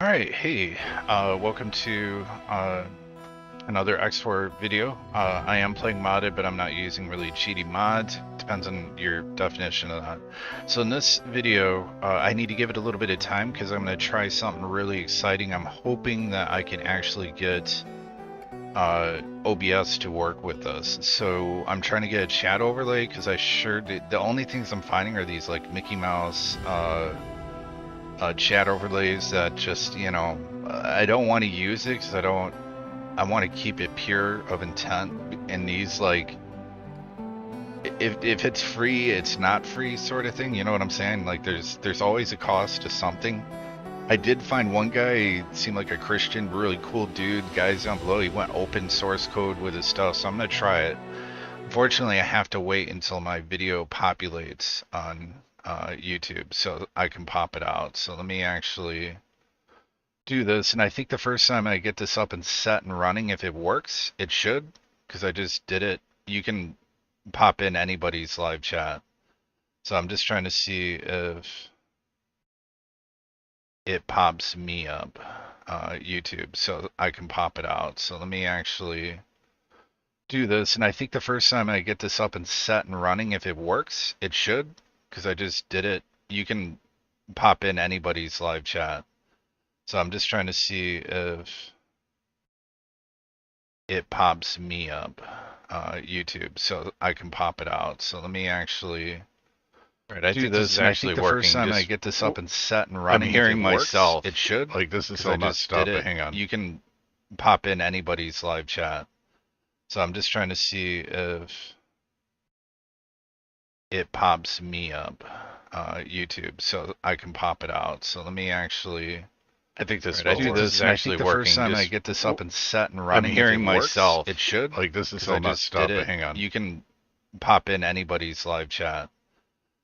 All right, hey, welcome to another X4 video. I am playing modded, but I'm not using really cheaty mods. Depends on your definition of that. So in this video, I need to give it a little bit of time because I'm going to try something really exciting. I'm hoping that I can actually get OBS to work with this. So I'm trying to get a chat overlay because the only things I'm finding are these like Mickey Mouse chat overlays that just, I don't want to use it because I want to keep it pure of intent. And these, like, if it's free, it's not free sort of thing. You know what I'm saying? Like, there's always a cost to something. I did find one guy, he seemed like a Christian, really cool dude. Guys down below, he went open source code with his stuff, so I'm gonna try it. Unfortunately, I have to wait until my video populates on YouTube so I can pop it out. So let me actually do this. And I think the first time I get this up and set and running, if it works, it should, because I just did it. You can pop in anybody's live chat. So I'm just trying to see if it pops me up, YouTube, so I can pop it out. So let me actually do this. And I think the first time I get this up and set and running, if it works, it should, because I just did it. You can pop in anybody's live chat. So I'm just trying to see if it pops me up, YouTube, so I can pop it out. So let me actually do this. And I think the first time I get this up and set and running, I'm hearing myself. It should. Like, this is so messed up. Hang on. You can pop in anybody's live chat. So I'm just trying to see if it pops me up, YouTube, so I can pop it out. So let me actually. I think this will do this. And actually, I think the first time I get this up and set and running, I'm hearing myself. It should. Like, this is so messed up. Hang on. You can pop in anybody's live chat.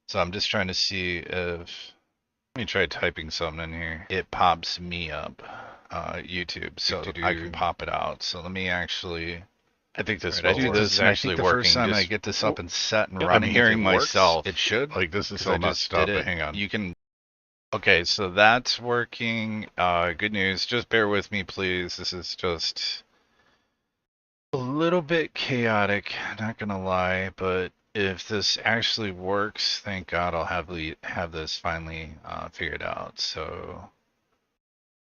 So I'm just trying to see if. Let me try typing something in here. It pops me up, YouTube, so I can pop it out. So let me actually. I think this will do this. And actually, I think the first time I get this up and set and running, I'm hearing myself. It should. Like, this is so messed up. Hang on. You can. Okay, so that's working. Good news. Just bear with me, please. This is just a little bit chaotic, not gonna lie, but if this actually works, thank God I'll have this finally figured out. So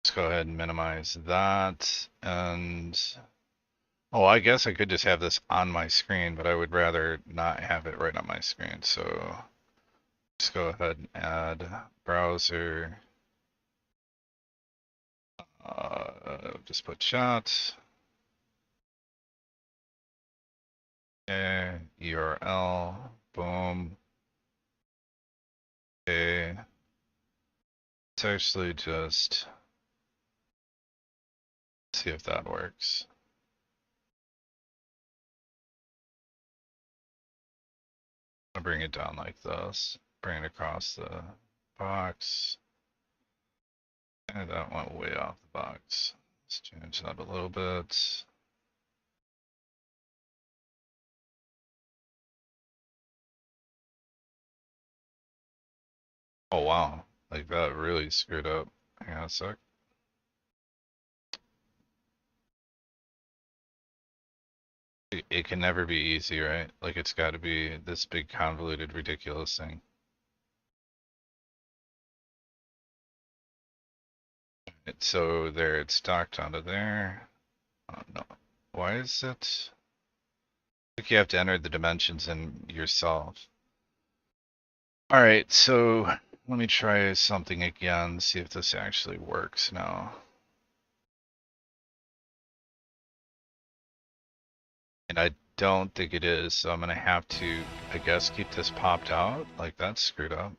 let's go ahead and minimize that. And oh, I guess I could just have this on my screen, but I would rather not have it right on my screen. So let's go ahead and add browser. Just put chat. Okay, URL. Boom. Okay. Let's actually just see if that works. I'll bring it down like this. Bring it across the box. And that went way off the box. Let's change that a little bit. Oh wow, like that really screwed up. Hang on a sec. It can never be easy, right? Like, it's got to be this big convoluted ridiculous thing. So there, it's docked onto there. Oh no, why is it? I think you have to enter the dimensions in yourself. All right, so let me try something again, see if this actually works now. And I don't think it is, so I'm gonna have to, I guess, keep this popped out. Like, that's screwed up.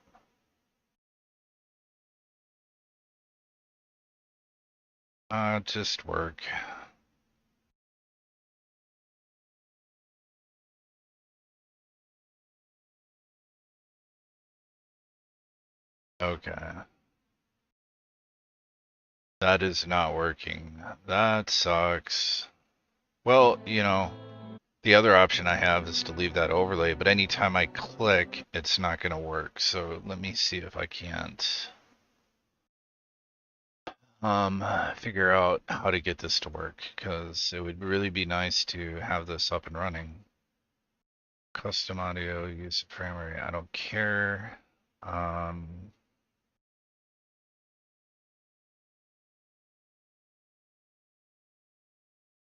Just work. Okay. That is not working. That sucks. Well, the other option I have is to leave that overlay, but anytime I click, it's not going to work. So let me see if I can't. figure out how to get this to work, because it would really be nice to have this up and running. Custom audio, use of primary, I don't care.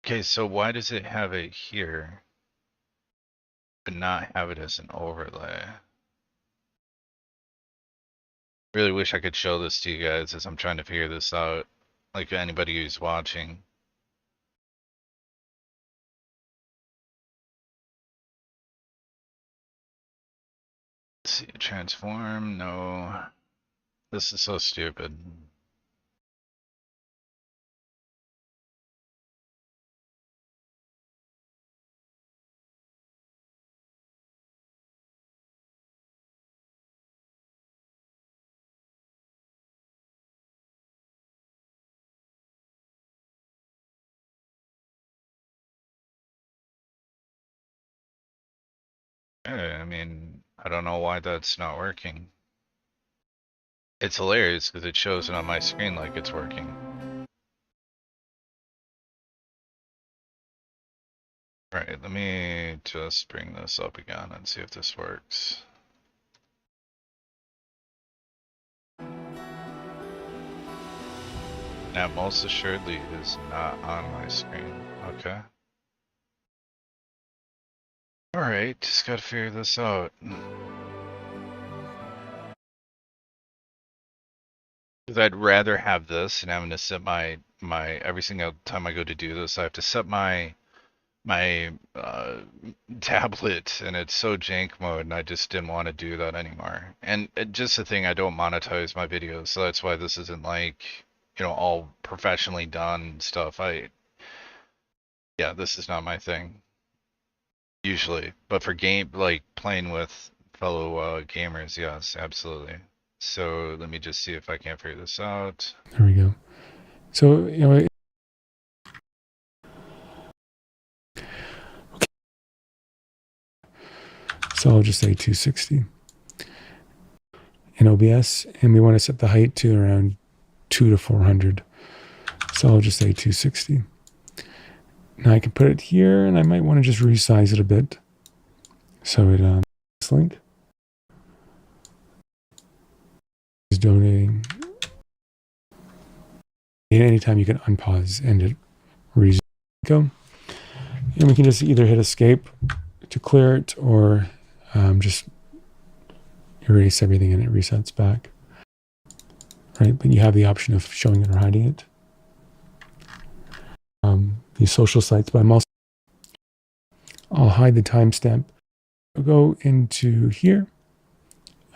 Okay, so why does it have it here, but not have it as an overlay? Really wish I could show this to you guys as I'm trying to figure this out, like anybody who's watching. Let's see, transform, no. This is so stupid. I mean, I don't know why that's not working. It's hilarious because it shows it on my screen like it's working. Alright, let me just bring this up again and see if this works. Now, most assuredly it is not on my screen. Okay. Alright, just gotta figure this out. Because I'd rather have this and having to set my every single time I go to do this, I have to set my tablet, and it's so jank mode, and I just didn't want to do that anymore. And just the thing, I don't monetize my videos, so that's why this isn't like, you know, all professionally done stuff. Yeah, this is not my thing usually, but for game, like playing with fellow gamers, yes, absolutely. So let me just see if I can't figure this out. There we go. So, you know, okay. So I'll just say 260 in OBS, and we want to set the height to around 200 to 400. So I'll just say 260. Now I can put it here, and I might want to just resize it a bit. So it this link is donating. And anytime you can unpause and it resume. Go. And we can just either hit escape to clear it, or just erase everything and it resets back. Right, but you have the option of showing it or hiding it. These social sites, but I'll hide the timestamp. I'll go into here.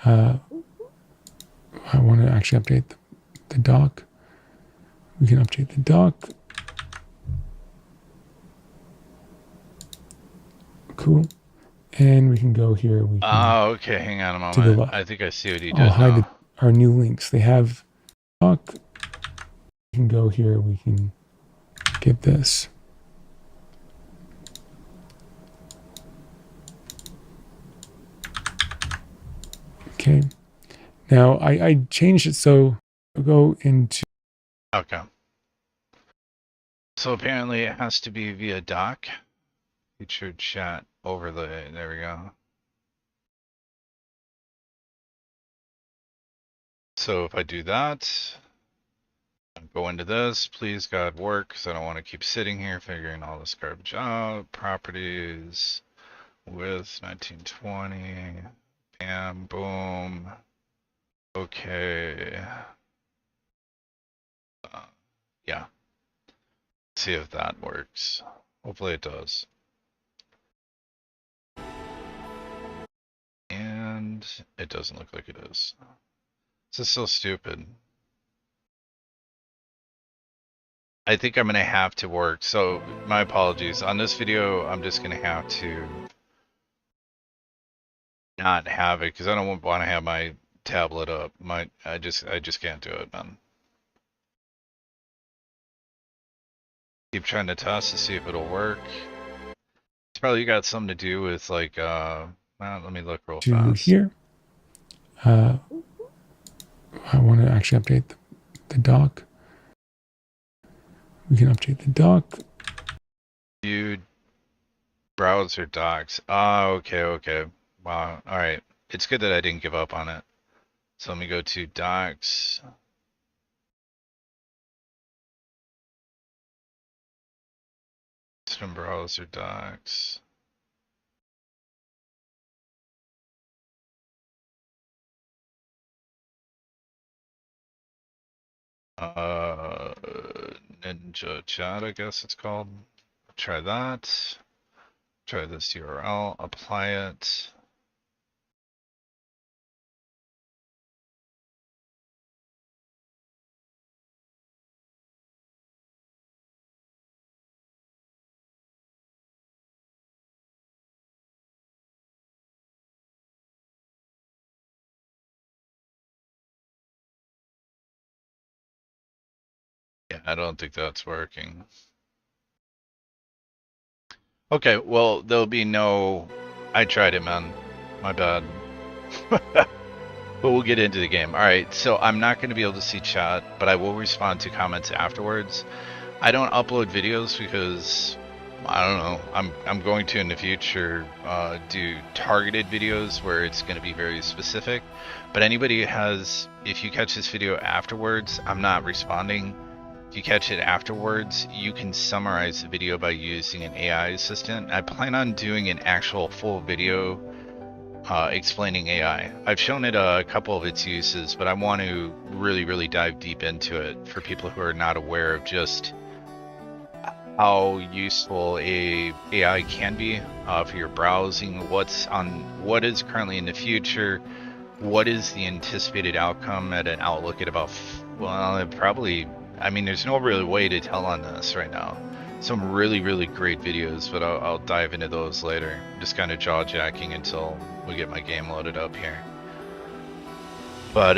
I want to actually update the doc. We can update the doc. Cool. And we can go here. Oh, okay. Hang on a moment. I think I see what he did. I'll hide our new links. They have doc. We can go here. We can get this. Okay. Now I changed it so I'll go into. Okay. So apparently it has to be via doc. Featured chat overlay. There we go. So if I do that, go into this, please God work, because I don't want to keep sitting here figuring all this garbage out. Properties with 1920. Bam, boom. Okay. Yeah. Let's see if that works. Hopefully it does. And it doesn't look like it is. This is so stupid. I think I'm gonna have to work, so my apologies. On this video, I'm just gonna have to not have it, because I don't want to have my tablet up. I just can't do it, man. Keep trying to test to see if it'll work. It's probably got something to do with like let me look real fast. Here. I want to actually update the doc. We can update the dock. Dude, browser docs. Oh, okay. Wow. All right. It's good that I didn't give up on it. So let me go to docs. System browser docs. Ninja chat, I guess it's called. Try that. Try this URL, apply it. Yeah, I don't think that's working. Okay, well, there'll be no... I tried it, man. My bad. But we'll get into the game. Alright, so I'm not going to be able to see chat, but I will respond to comments afterwards. I don't upload videos because, I don't know, I'm going to in the future do targeted videos where it's going to be very specific. But anybody who has, if you catch this video afterwards, I'm not responding. If you catch it afterwards, you can summarize the video by using an AI assistant. I plan on doing an actual full video explaining AI. I've shown it a couple of its uses, but I want to really dive deep into it for people who are not aware of just how useful AI can be for your browsing, what is currently in the future, what is the anticipated outcome at an outlook at about, well, probably, I mean, there's no really way to tell on this right now. Some really great videos, but I'll dive into those later. I'm just kind of jaw-jacking until we get my game loaded up here. But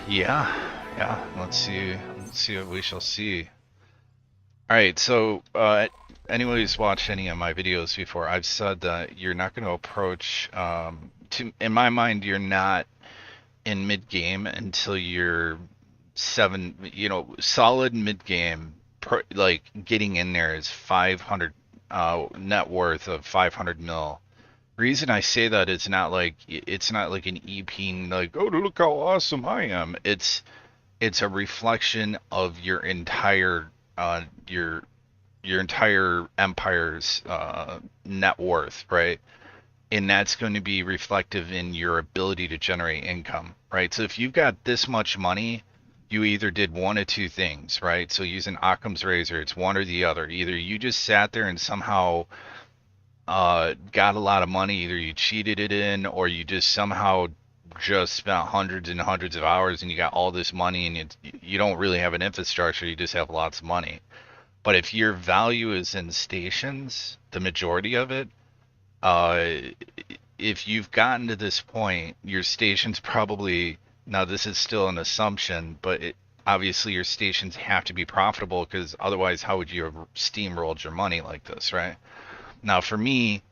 yeah, let's see what we shall see. All right, so anyone who's watched any of my videos before, I've said that you're not going to approach. In my mind, you're not in mid-game until you're solid mid-game. Like getting in there is 500 net worth of 500 mil. Reason I say that is it's not like an EP like, oh, look how awesome I am. It's a reflection of your entire your entire empire's net worth, right? And that's going to be reflective in your ability to generate income, right? So if you've got this much money, you either did one of two things, right? So using Occam's razor, it's one or the other. Either you just sat there and somehow got a lot of money, either you cheated it in, or you just somehow just spent hundreds and hundreds of hours and you got all this money and you don't really have an infrastructure, you just have lots of money. But if your value is in stations, the majority of it, if you've gotten to this point, your stations probably... Now, this is still an assumption, but obviously your stations have to be profitable because otherwise how would you have steamrolled your money like this, right? Now, for me,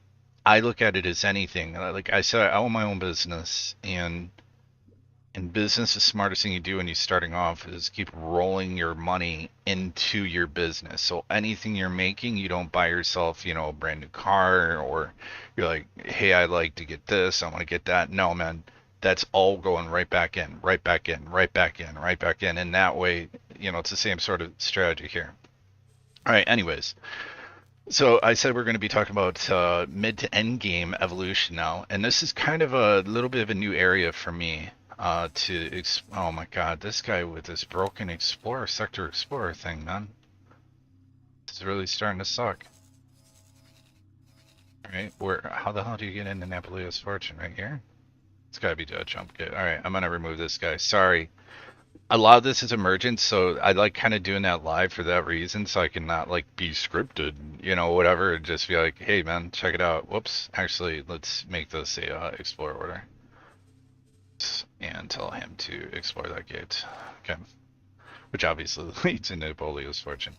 I look at it as anything. Like I said, I own my own business, and in business, the smartest thing you do when you're starting off is keep rolling your money into your business. So anything you're making, you don't buy yourself, a brand new car, or you're like, hey, I'd like to get this, I want to get that. No, man. That's all going right back in. And that way, it's the same sort of strategy here. All right, anyways. So I said we're going to be talking about mid to end game evolution now. And this is kind of a little bit of a new area for me oh my God, this guy with this broken Sector Explorer thing, man. This is really starting to suck. All right, how the hell do you get into Napoleon's Fortune? Right here? It's gotta be a jump kit. Alright, I'm gonna remove this guy. Sorry. A lot of this is emergent, so I like kind of doing that live for that reason, so I can not be scripted, whatever, and just be like, hey man, check it out. Whoops. Actually, let's make this a Explorer order. And tell him to explore that gate. Okay. Which obviously leads into Napoleon's Fortune.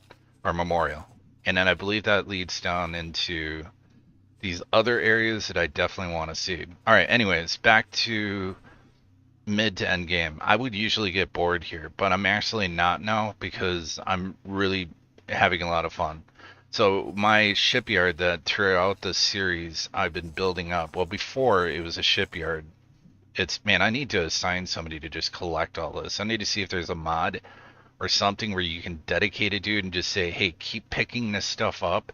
Or Memorial. And then I believe that leads down into these other areas that I definitely want to see. All right, anyways, back to mid to end game. I would usually get bored here, but I'm actually not now because I'm really having a lot of fun. So my shipyard that throughout the series I've been building up. Well, before it was a shipyard. Man, I need to assign somebody to just collect all this. I need to see if there's a mod or something where you can dedicate a dude and just say, hey, keep picking this stuff up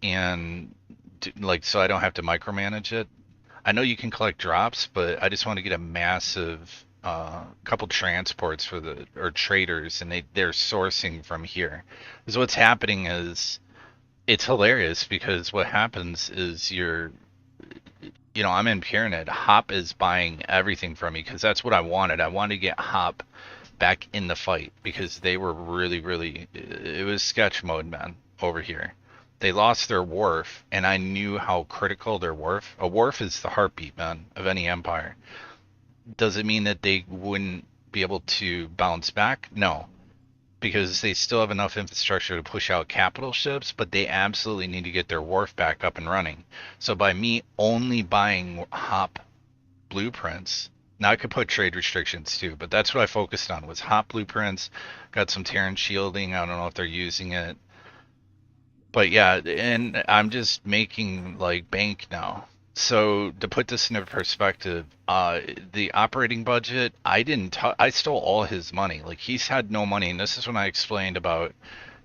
and like, so I don't have to micromanage it. I know you can collect drops, but I just want to get a massive couple transports for or traders, and they're sourcing from here. Because what's happening is it's hilarious because what happens is I'm in Pyramid. Hop is buying everything from me because that's what I wanted. I wanted to get Hop back in the fight because they were really, really. It was sketch mode, man, over here. They lost their wharf, and I knew how critical their wharf. A wharf is the heartbeat, man, of any empire. Does it mean that they wouldn't be able to bounce back? No, because they still have enough infrastructure to push out capital ships, but they absolutely need to get their wharf back up and running. So by me only buying Hop blueprints, now I could put trade restrictions too, but that's what I focused on was Hop blueprints. Got some Terran shielding. I don't know if they're using it. But yeah, and I'm just making like bank now. So to put this into perspective, the operating budget, I stole all his money. Like he's had no money, and this is when I explained about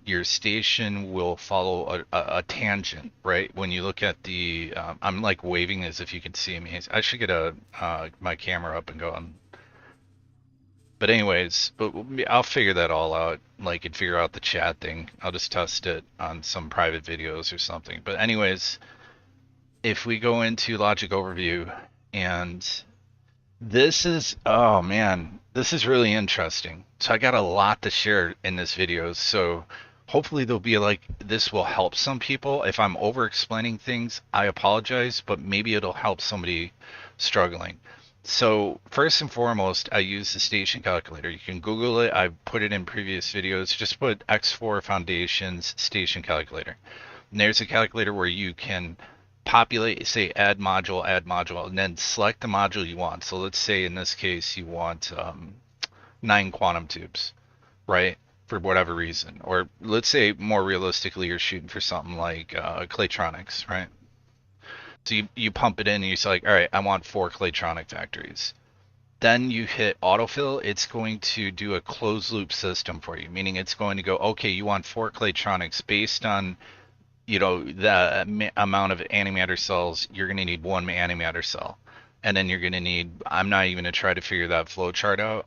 your station will follow a tangent, right? When you look at the, I'm like waving as if you can see me. I should get my camera up and go on. But anyways, I'll figure that all out, like, and figure out the chat thing. I'll just test it on some private videos or something. But anyways, if we go into logic overview, and this is, oh man, this is really interesting. So I got a lot to share in this video. So hopefully there'll be like, this will help some people. If I'm over explaining things, I apologize, but maybe it'll help somebody struggling. So first and foremost, I use the station calculator. You can Google it. I've put it in previous videos. Just put X4 Foundations station calculator. And there's a calculator where you can populate, say add module, and then select the module you want. So let's say in this case you want 9 quantum tubes, right? For whatever reason. Or let's say more realistically you're shooting for something like Claytronics, right? So you pump it in and you're like, all right, I want 4 Claytronic factories. Then you hit autofill. It's going to do a closed loop system for you, meaning it's going to go, okay, you want 4 Claytronics based on, the amount of antimatter cells. You're going to need 1 antimatter cell. And then you're going to need, I'm not even going to try to figure that flow chart out.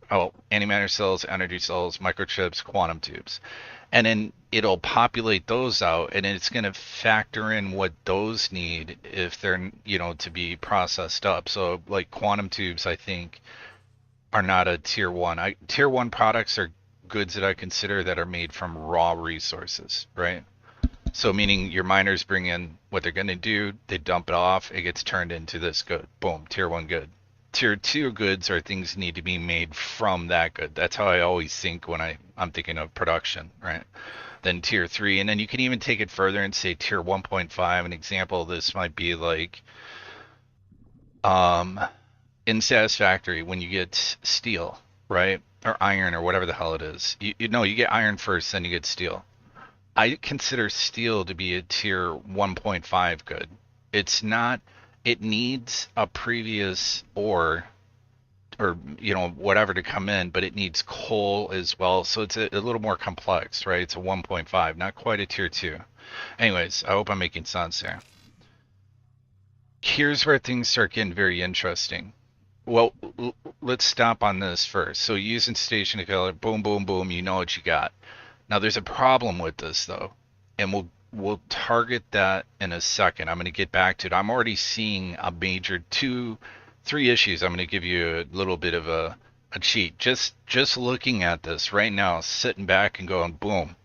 Antimatter cells, energy cells, microchips, quantum tubes. And then it'll populate those out, and it's going to factor in what those need if they're, to be processed up. So like quantum tubes, I think, are not a tier 1. Tier 1 products are goods that I consider that are made from raw resources, right? So meaning your miners bring in what they're going to do, they dump it off, it gets turned into this good. Boom, tier 1 good. Tier 2 goods are things that need to be made from that good. That's how I always think when I'm thinking of production, right? Then tier 3, and then you can even take it further and say tier 1.5. An example of this might be like in Satisfactory when you get steel, right? Or iron or whatever the hell it is. You get iron first, then you get steel. I consider steel to be a tier 1.5 good. It's not. It needs a previous ore or whatever to come in, but it needs coal as well. So it's a little more complex, right? It's a 1.5, not quite a tier 2. Anyways, I hope I'm making sense here. Here's where things start getting very interesting. Well, let's stop on this first. So using station calculator, boom, boom, boom, you know what you got. Now there's a problem with this though, and we'll target that in a second. I'm going to get back to it. I'm already seeing a major 2-3 issues. I'm going to give you a little bit of a cheat. Just looking at this right now, sitting back and going, boom.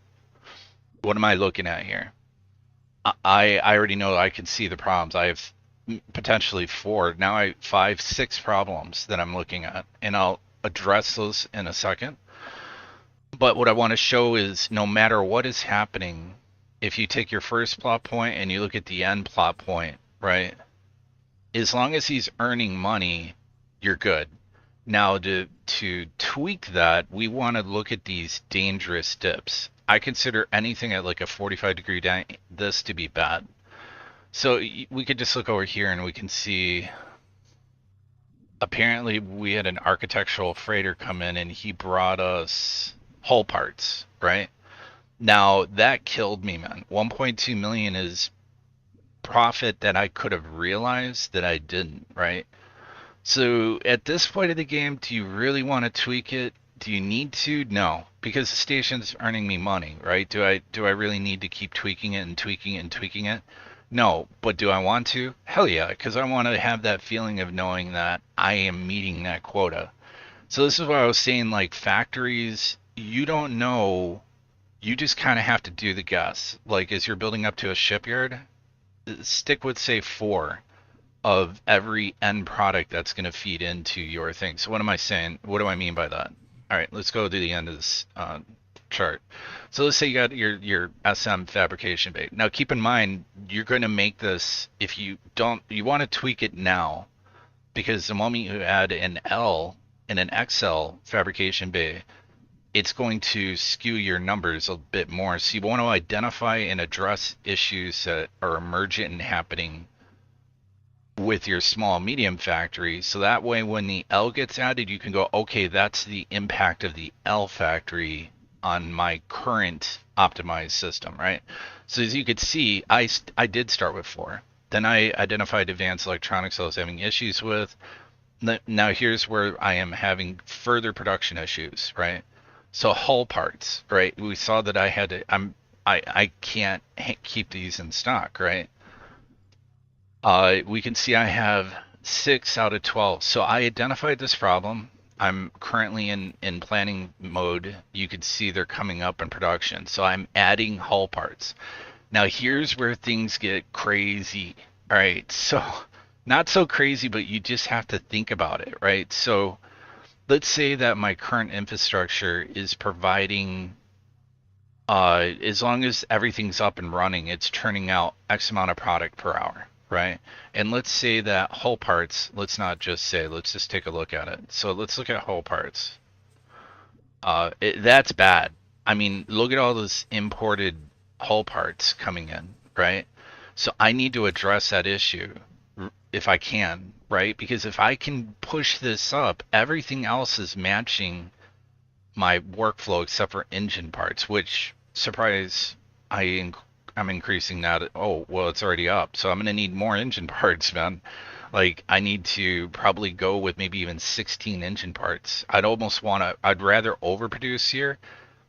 What am I looking at here? I already know I can see the problems. I have potentially 4, now 5, 6 problems that I'm looking at, and I'll address those in a second. But what I want to show is no matter what is happening, if you take your first plot point and you look at the end plot point, right? As long as he's earning money, you're good. Now to tweak that, we want to look at these dangerous dips. I consider anything at like a 45-degree this to be bad. So we could just look over here and we can see apparently we had an architectural freighter come in and he brought us hull parts, right? Now that killed me, man. 1.2 million is profit that I could have realized that I didn't, right? So at this point of the game, do you really want to tweak it? Do you need to? No, because the station's earning me money, right? Do I really need to keep tweaking it and tweaking it and tweaking it? No, but do I want to? Hell yeah, because I want to have that feeling of knowing that I am meeting that quota. So this is what I was saying, like factories, you don't know, you just kind of have to do the guess. Like as you're building up to a shipyard, stick with say 4 of every end product that's going to feed into your thing. So what am I saying? What do I mean by that? All right, let's go to the end of this chart. So let's say you got your SM fabrication bay. Now keep in mind, you're going to make this, if you don't, you want to tweak it now, because the moment you add an L and an XL fabrication bay, it's going to skew your numbers a bit more. So you want to identify and address issues that are emergent and happening with your small medium factory, so that way when the L gets added, you can go, okay, that's the impact of the L factory on my current optimized system, right? So as you could see, I did start with 4. Then I identified advanced electronics I was having issues with. Now here's where I am having further production issues, right? So hull parts, right? We saw that I had to, I can't keep these in stock, right? We can see I have 6 out of 12. So I identified this problem. I'm currently in planning mode. You can see they're coming up in production. So I'm adding hull parts. Now here's where things get crazy. All right, so not so crazy, but you just have to think about it, right? So let's say that my current infrastructure is providing, as long as everything's up and running, it's turning out X amount of product per hour. Right? And let's say that hull parts, let's not just say, let's just take a look at it. So let's look at hull parts. That's bad. I mean, look at all those imported hull parts coming in, right? So I need to address that issue if I can, right? Because if I can push this up, everything else is matching my workflow except for engine parts, which, surprise, I'm increasing that. Oh, well, it's already up. So I'm going to need more engine parts, man. Like, I need to probably go with maybe even 16 engine parts. I'd rather overproduce here,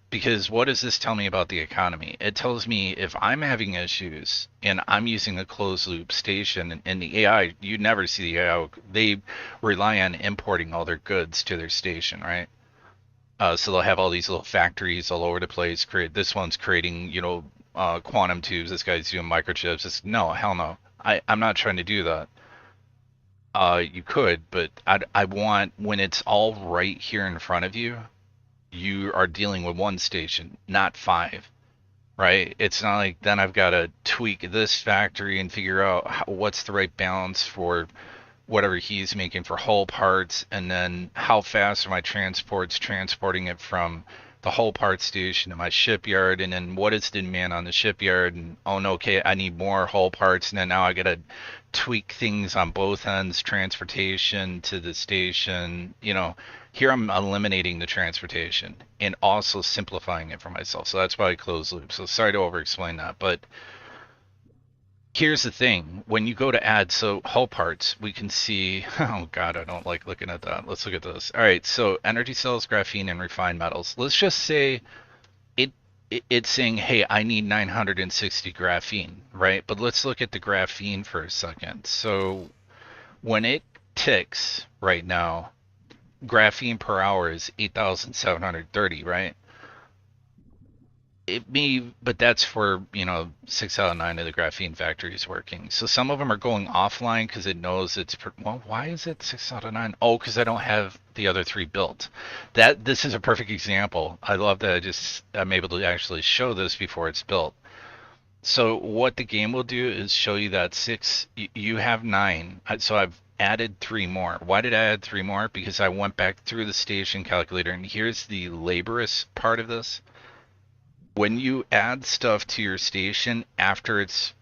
because what does this tell me about the economy? It tells me if I'm having issues and I'm using a closed loop station, and the AI, you never see the AI, they rely on importing all their goods to their station, right? So they'll have all these little factories all over the place. This one's creating, quantum tubes. This guy's doing microchips. No, hell no. I'm not trying to do that. You could, but I want, when it's all right here in front of you, you are dealing with one station, not 5, right? It's not like then I've got to tweak this factory and figure out what's the right balance for whatever he's making for hull parts, and then how fast are my transports transporting it from the hull part station to my shipyard, and then what is the demand on the shipyard, and oh no, okay, I need more hull parts, and then now I gotta tweak things on both ends, transportation to the station. Here I'm eliminating the transportation and also simplifying it for myself. So that's why I close loop. So sorry to over explain that, but here's the thing. When you go to add, so hull parts, we can see, oh God, I don't like looking at that. Let's look at this. All right, so energy cells, graphene, and refined metals. Let's just say it's saying, hey, I need 960 graphene, right? But let's look at the graphene for a second. So when it ticks right now, graphene per hour is 8,730, right? But that's for 6 out of 9 of the graphene factories working. So some of them are going offline because it knows why is it 6 out of 9? Oh, because I don't have the other 3 built. This is a perfect example. I love that I'm able to actually show this before it's built. So what the game will do is show you that six, you have nine. So I've added three more. Why did I add three more? Because I went back through the station calculator, and here's the laborious part of this. When you add stuff to your station after it's,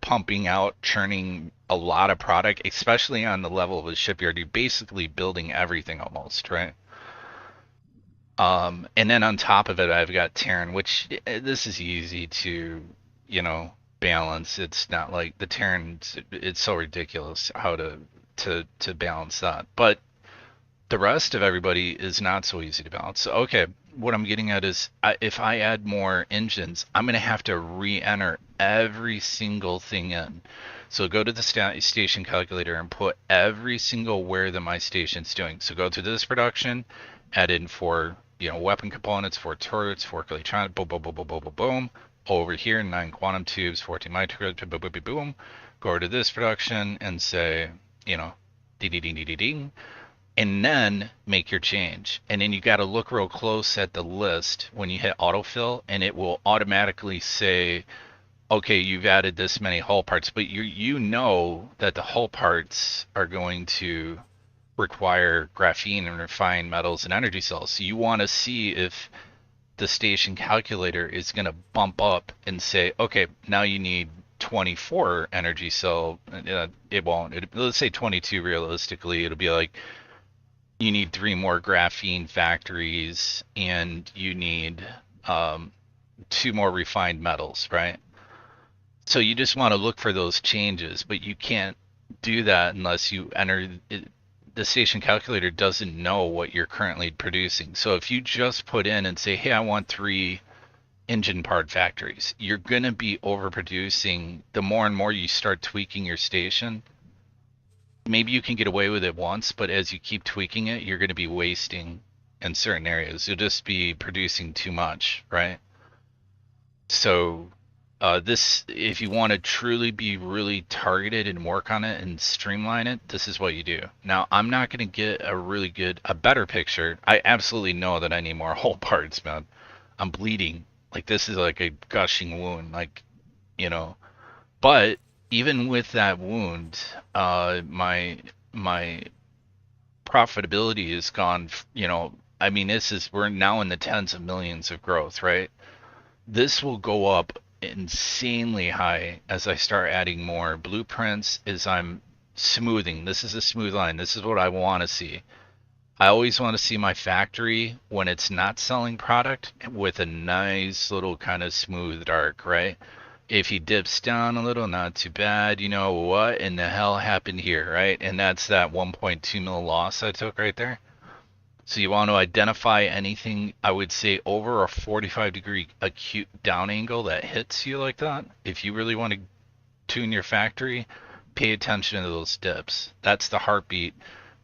pumping out, churning a lot of product, especially on the level of a shipyard, you're basically building everything almost, right? And then on top of it, I've got Terran, which this is easy to, balance. It's not like the Terran. It's so ridiculous how to balance that. But the rest of everybody is not so easy to balance. So, okay, what I'm getting at is if I add more engines, I'm going to have to re-enter every single thing in. So go to the station calculator and put every single wear that my station's doing. So go to this production, add in for weapon components, 4 turrets, 4 electronic, boom, boom, boom, boom, boom, boom, boom. Over here, 9 quantum tubes, 14 microgrids, boom, boom, boom, boom. Go to this production and say, ding, ding, ding, ding, ding, and then make your change. And then you got to look real close at the list when you hit autofill, and it will automatically say, okay, you've added this many hull parts, but you know that the hull parts are going to require graphene and refined metals and energy cells. So you want to see if the station calculator is going to bump up and say, okay, now you need 24 energy cell. It won't. Let's say 22 realistically. It'll be like, you need 3 more graphene factories and you need 2 more refined metals, right? So you just want to look for those changes, but you can't do that unless you enter it. The station calculator doesn't know what you're currently producing. So if you just put in and say, hey, I want 3 engine part factories, you're going to be overproducing. The more and more you start tweaking your station, maybe you can get away with it once, but as you keep tweaking it, you're going to be wasting in certain areas. You'll just be producing too much, right? So this, if you want to truly be really targeted and work on it and streamline it, this is what you do. Now, I'm not going to get a better picture. I absolutely know that I need more hull parts, man. I'm bleeding. Like, this is like a gushing wound, but even with that wound, my profitability has gone, I mean, we're now in the tens of millions of growth, right? This will go up insanely high as I start adding more blueprints, as I'm smoothing. This is a smooth line. This is what I want to see. I always want to see my factory when it's not selling product with a nice little kind of smooth arc, right? If he dips down a little, not too bad. What in the hell happened here, right? And that's that 1.2 mil loss I took right there. So you want to identify anything, I would say, over a 45-degree acute down angle that hits you like that. If you really want to tune your factory, pay attention to those dips. That's the heartbeat,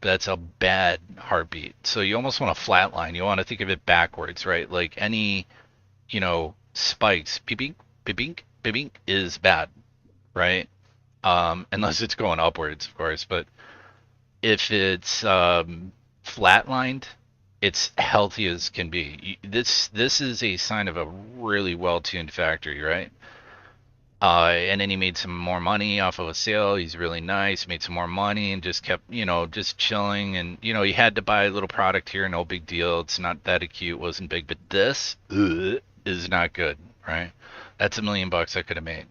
but that's a bad heartbeat. So you almost want to flatline. You want to think of it backwards, right? Like any, spikes, beep, beep, beep, beep, is bad, right? Unless it's going upwards, of course. But if it's flatlined, it's healthy as can be. This is a sign of a really well-tuned factory, right? And then he made some more money off of a sale. He's really nice, made some more money, and just kept, just chilling. And he had to buy a little product here, no big deal. It's not that acute, wasn't big. But this is not good, right? That's $1 million I could have made.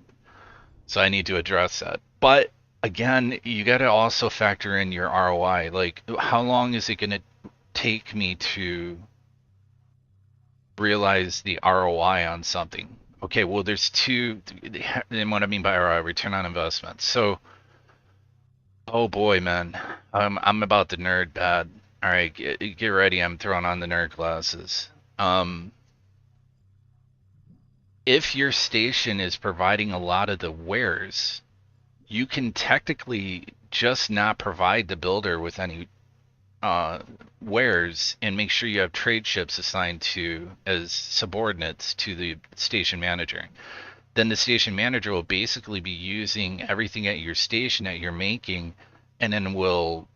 So I need to address that. But again, you got to also factor in your ROI. Like, how long is it going to take me to realize the ROI on something? Okay, well, there's 2, and what I mean by ROI, return on investment. So, oh boy, man, I'm about to nerd bad. All right, get ready. I'm throwing on the nerd glasses. If your station is providing a lot of the wares, you can technically just not provide the builder with any wares and make sure you have trade ships assigned to as subordinates to the station manager. Then the station manager will basically be using everything at your station that you're making, and then will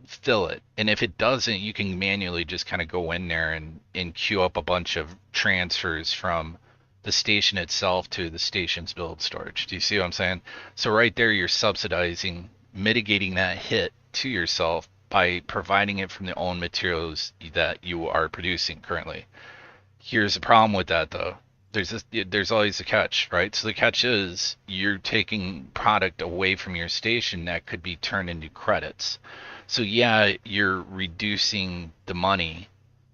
fill it. And if it doesn't, you can manually just kind of go in there and queue up a bunch of transfers from the station itself to the station's build storage. Do you see what I'm saying? So right there, you're subsidizing, mitigating that hit to yourself by providing it from the own materials that you are producing currently. Here's the problem with that though. There's always a catch, right? So the catch is you're taking product away from your station that could be turned into credits. So yeah, you're reducing the money,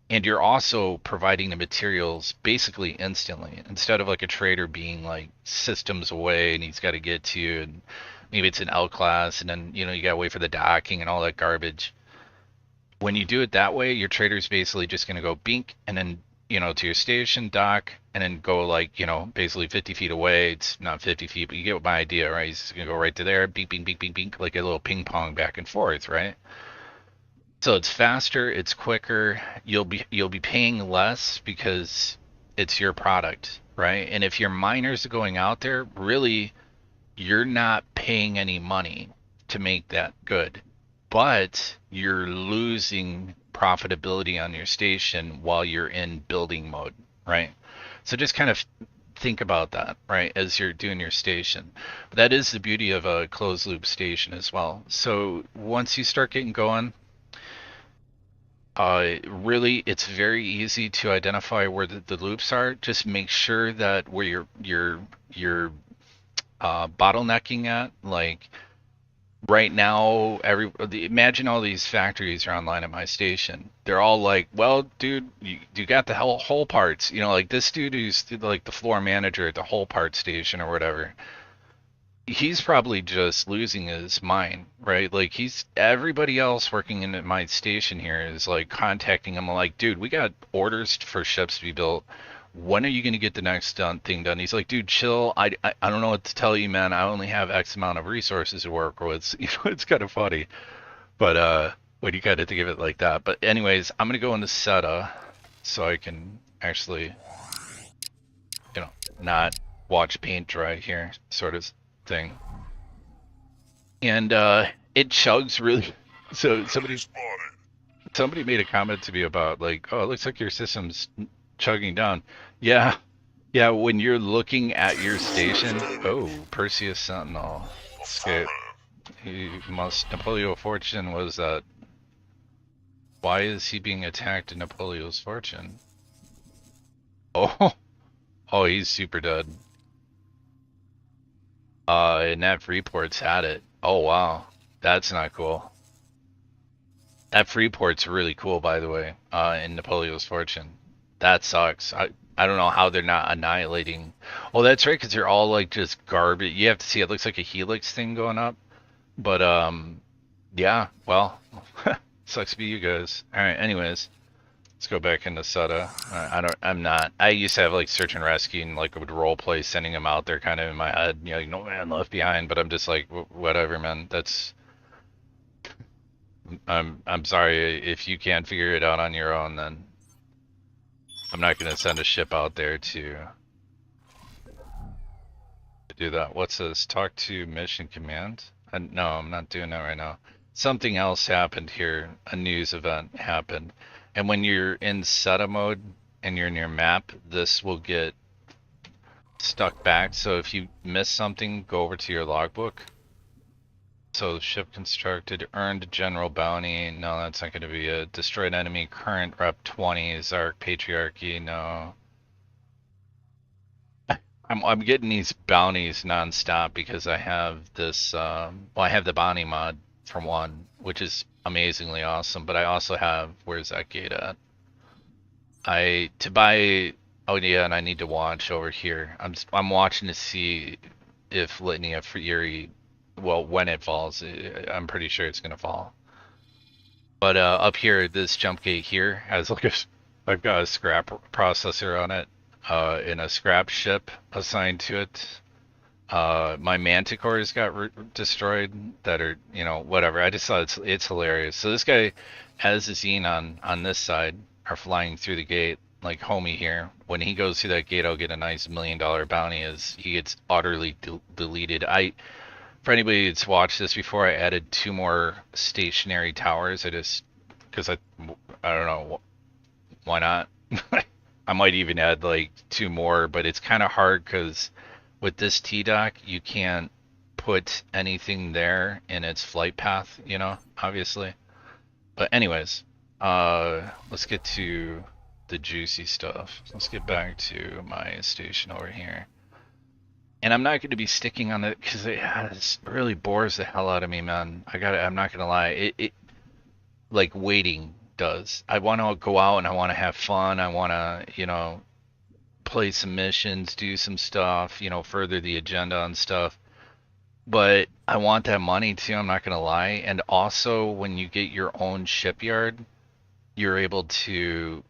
and you're also providing the materials basically instantly, instead of like a trader being like systems away and he's got to get to you, and maybe it's an L class, and then you got to wait for the docking and all that garbage. When you do it that way, your trader's basically just going to go bink and then to your station, dock, and then go like basically 50 feet away. It's not 50 feet, but you get my idea, right? He's going to go right to there, bink, bink, bink, bink, bink, like a little ping pong back and forth, right? So it's faster, it's quicker. You'll be paying less because it's your product, right? And if your miners are going out there, really, you're not paying any money to make that good, but you're losing profitability on your station while you're in building mode, right? So just kind of think about that, right, as you're doing your station. But that is the beauty of a closed loop station as well. So once you start getting going, really, it's very easy to identify where the loops are. Just make sure that where you're bottlenecking at, like right now, imagine all these factories are online at my station. They're all like, well, dude, you got the whole parts. Like this dude who's like the floor manager at the whole part station or whatever. He's probably just losing his mind, right? Like everybody else working in my station here is like contacting him like, dude, we got orders for ships to be built. When are you going to get the next thing done? He's like, dude, chill. I don't know what to tell you, man. I only have X amount of resources to work with. It's kind of funny, but when you got to think of it like that. But anyways, I'm going to go into SETA so I can actually, not watch paint dry here, sort of thing. And it chugs really. So somebody made a comment to me about like, oh, it looks like your system's chugging down. Yeah, when you're looking at your station. Oh, Perseus Sentinel escape. Napoleon Fortune was that. Why is he being attacked in Napoleon's Fortune? Oh, he's super dead. And that Freeport's had it. Oh wow, that's not cool. That Freeport's really cool, by the way, in Napoleon's Fortune. That sucks. I don't know how they're not annihilating. Oh, that's right, because they're all like just garbage. You have to see, it looks like a helix thing going up. But yeah, well, sucks to be you guys. All right, anyways, let's go back into SETA. I used to have like search and rescue and like would role play sending them out there kind of in my head, like no man left behind. But I'm just like, whatever, man. That's. I'm sorry if you can't figure it out on your own, then I'm not going to send a ship out there to do that. What's this? Talk to mission command? No, I'm not doing that right now. Something else happened here. A news event happened. And when you're in SETA mode and you're in your map, this will get stuck back. So if you miss something, go over to your logbook. So ship constructed, earned general bounty. No, that's not going to be it. Destroyed enemy, current rep 20, Zark Patriarchy. No. I'm getting these bounties nonstop because I have this. Well, I have the bounty mod for one, which is amazingly awesome. But I also have, where's that gate at? To buy. Oh yeah, and I need to watch over here. I'm watching to see if Litany of Fury. Well, when it falls, I'm pretty sure it's gonna fall. But up here, this jump gate here has like I've got a scrap processor on it, and a scrap ship assigned to it. My manticores got destroyed that are, whatever. I just thought it's hilarious. So this guy has his Xenon on this side are flying through the gate, like homie here. When he goes through that gate, I'll get a nice $1 million bounty as he gets utterly deleted. For anybody that's watched this before, I added 2 more stationary towers. Because I don't know, why not? I might even add like 2 more, but it's kind of hard because with this T-Dock, you can't put anything there in its flight path, you know, obviously. But anyways, let's get to the juicy stuff. Let's get back to my station over here. And I'm not going to be sticking on it because it really bores the hell out of me, man. I'm not going to lie. It like waiting does. I want to go out and I want to have fun. I want to, you know, play some missions, do some stuff, you know, further the agenda and stuff. But I want that money too, I'm not going to lie. And also, when you get your own shipyard, you're able to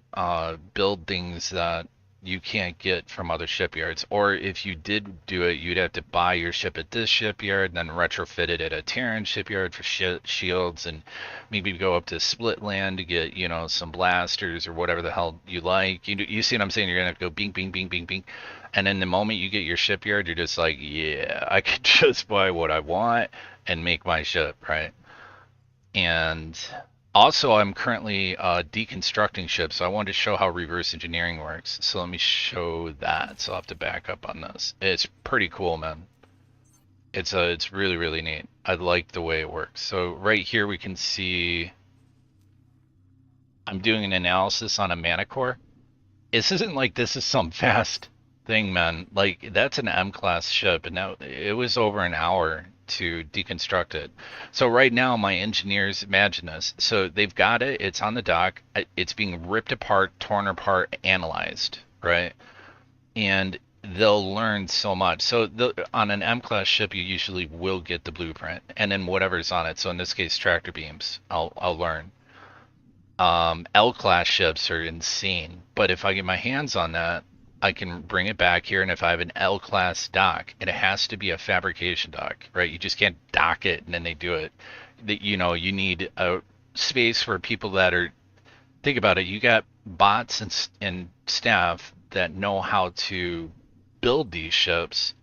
build things that you can't get from other shipyards. Or if you did do it, you'd have to buy your ship at this shipyard, then retrofit it at a Terran shipyard for shields, and maybe go up to Split Land to get, you know, some blasters or whatever the hell you like. You see what I'm saying? You're gonna have to go bing, bing, bing, bing, bing. And then the moment you get your shipyard, you're just like, yeah, I could just buy what I want and make my ship, right? And also, I'm currently deconstructing ships, so I wanted to show how reverse engineering works. So let me show that. So I'll have to back up on this. It's pretty cool, man. It's really, really neat. I like the way it works. So right here we can see I'm doing an analysis on a Manicore. This isn't like this is some fast thing, man. Like, that's an M-class ship, and now it was over an hour to deconstruct it. So right now my engineers, imagine this. So they've got it, it's on the dock, it's being ripped apart, torn apart, analyzed, right? And they'll learn so much. So on an M-class ship, you usually will get the blueprint, and then whatever's on it. So in this case, tractor beams, I'll learn. L-class ships are insane, but if I get my hands on that, I can bring it back here, and if I have an L-class dock, and it has to be a fabrication dock, right? You just can't dock it and then they do it. You know, you need a space for people that are, think about it, you got bots and staff that know how to build these ships.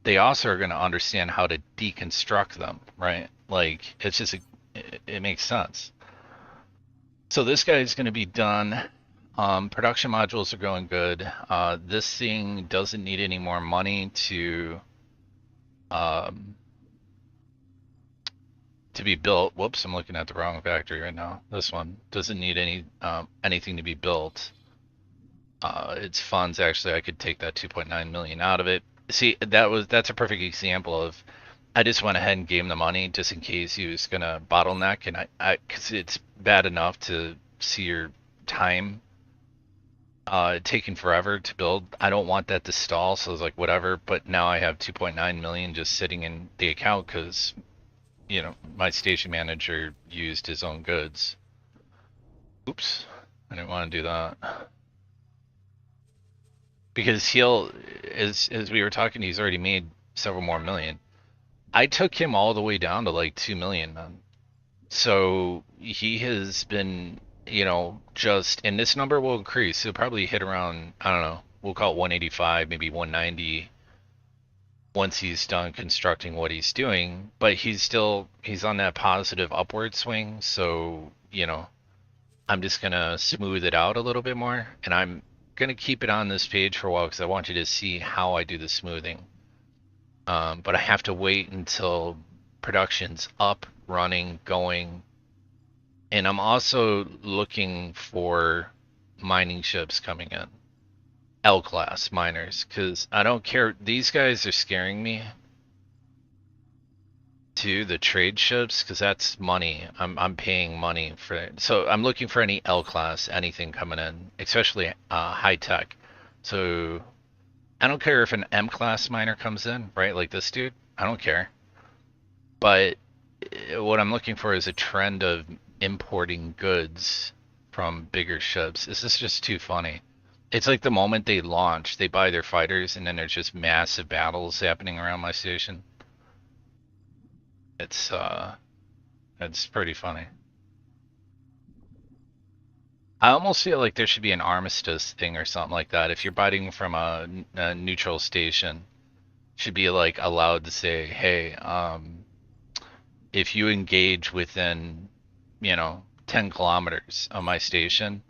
They also are going to understand how to deconstruct them, right? Like, it's just, it makes sense. So this guy is going to be done. Production modules are going good. This thing doesn't need any more money to be built. Whoops, I'm looking at the wrong factory right now. This one doesn't need anything to be built. Its funds, actually, I could take that 2.9 million out of it. See, that's a perfect example of, I just went ahead and gave him the money just in case he was gonna bottleneck, and because it's bad enough to see your time taking forever to build. I don't want that to stall, so I was like, whatever. But now I have 2.9 million just sitting in the account because, you know, my station manager used his own goods. Oops, I didn't want to do that. Because as we were talking, he's already made several more million. I took him all the way down to like 2 million, man. So he has been, you know, and this number will increase. He'll probably hit around, I don't know, we'll call it 185, maybe 190 once he's done constructing what he's doing. But he's on that positive upward swing. So, you know, I'm just going to smooth it out a little bit more. And I'm going to keep it on this page for a while because I want you to see how I do the smoothing. But I have to wait until production's up, running, going. And I'm also looking for mining ships coming in. L-class miners, because I don't care. These guys are scaring me. To the trade ships, because that's money. I'm paying money for it. So I'm looking for any L-class, anything coming in, especially high tech. So I don't care if an M-class miner comes in, right? Like this dude. I don't care. But what I'm looking for is a trend of importing goods from bigger ships. This is just too funny. It's like the moment they launch, they buy their fighters, and then there's just massive battles happening around my station. It's pretty funny. I almost feel like there should be an armistice thing or something like that. If you're biting from a neutral station, should be like allowed to say, hey, if you engage within, you know, 10 kilometers of my station,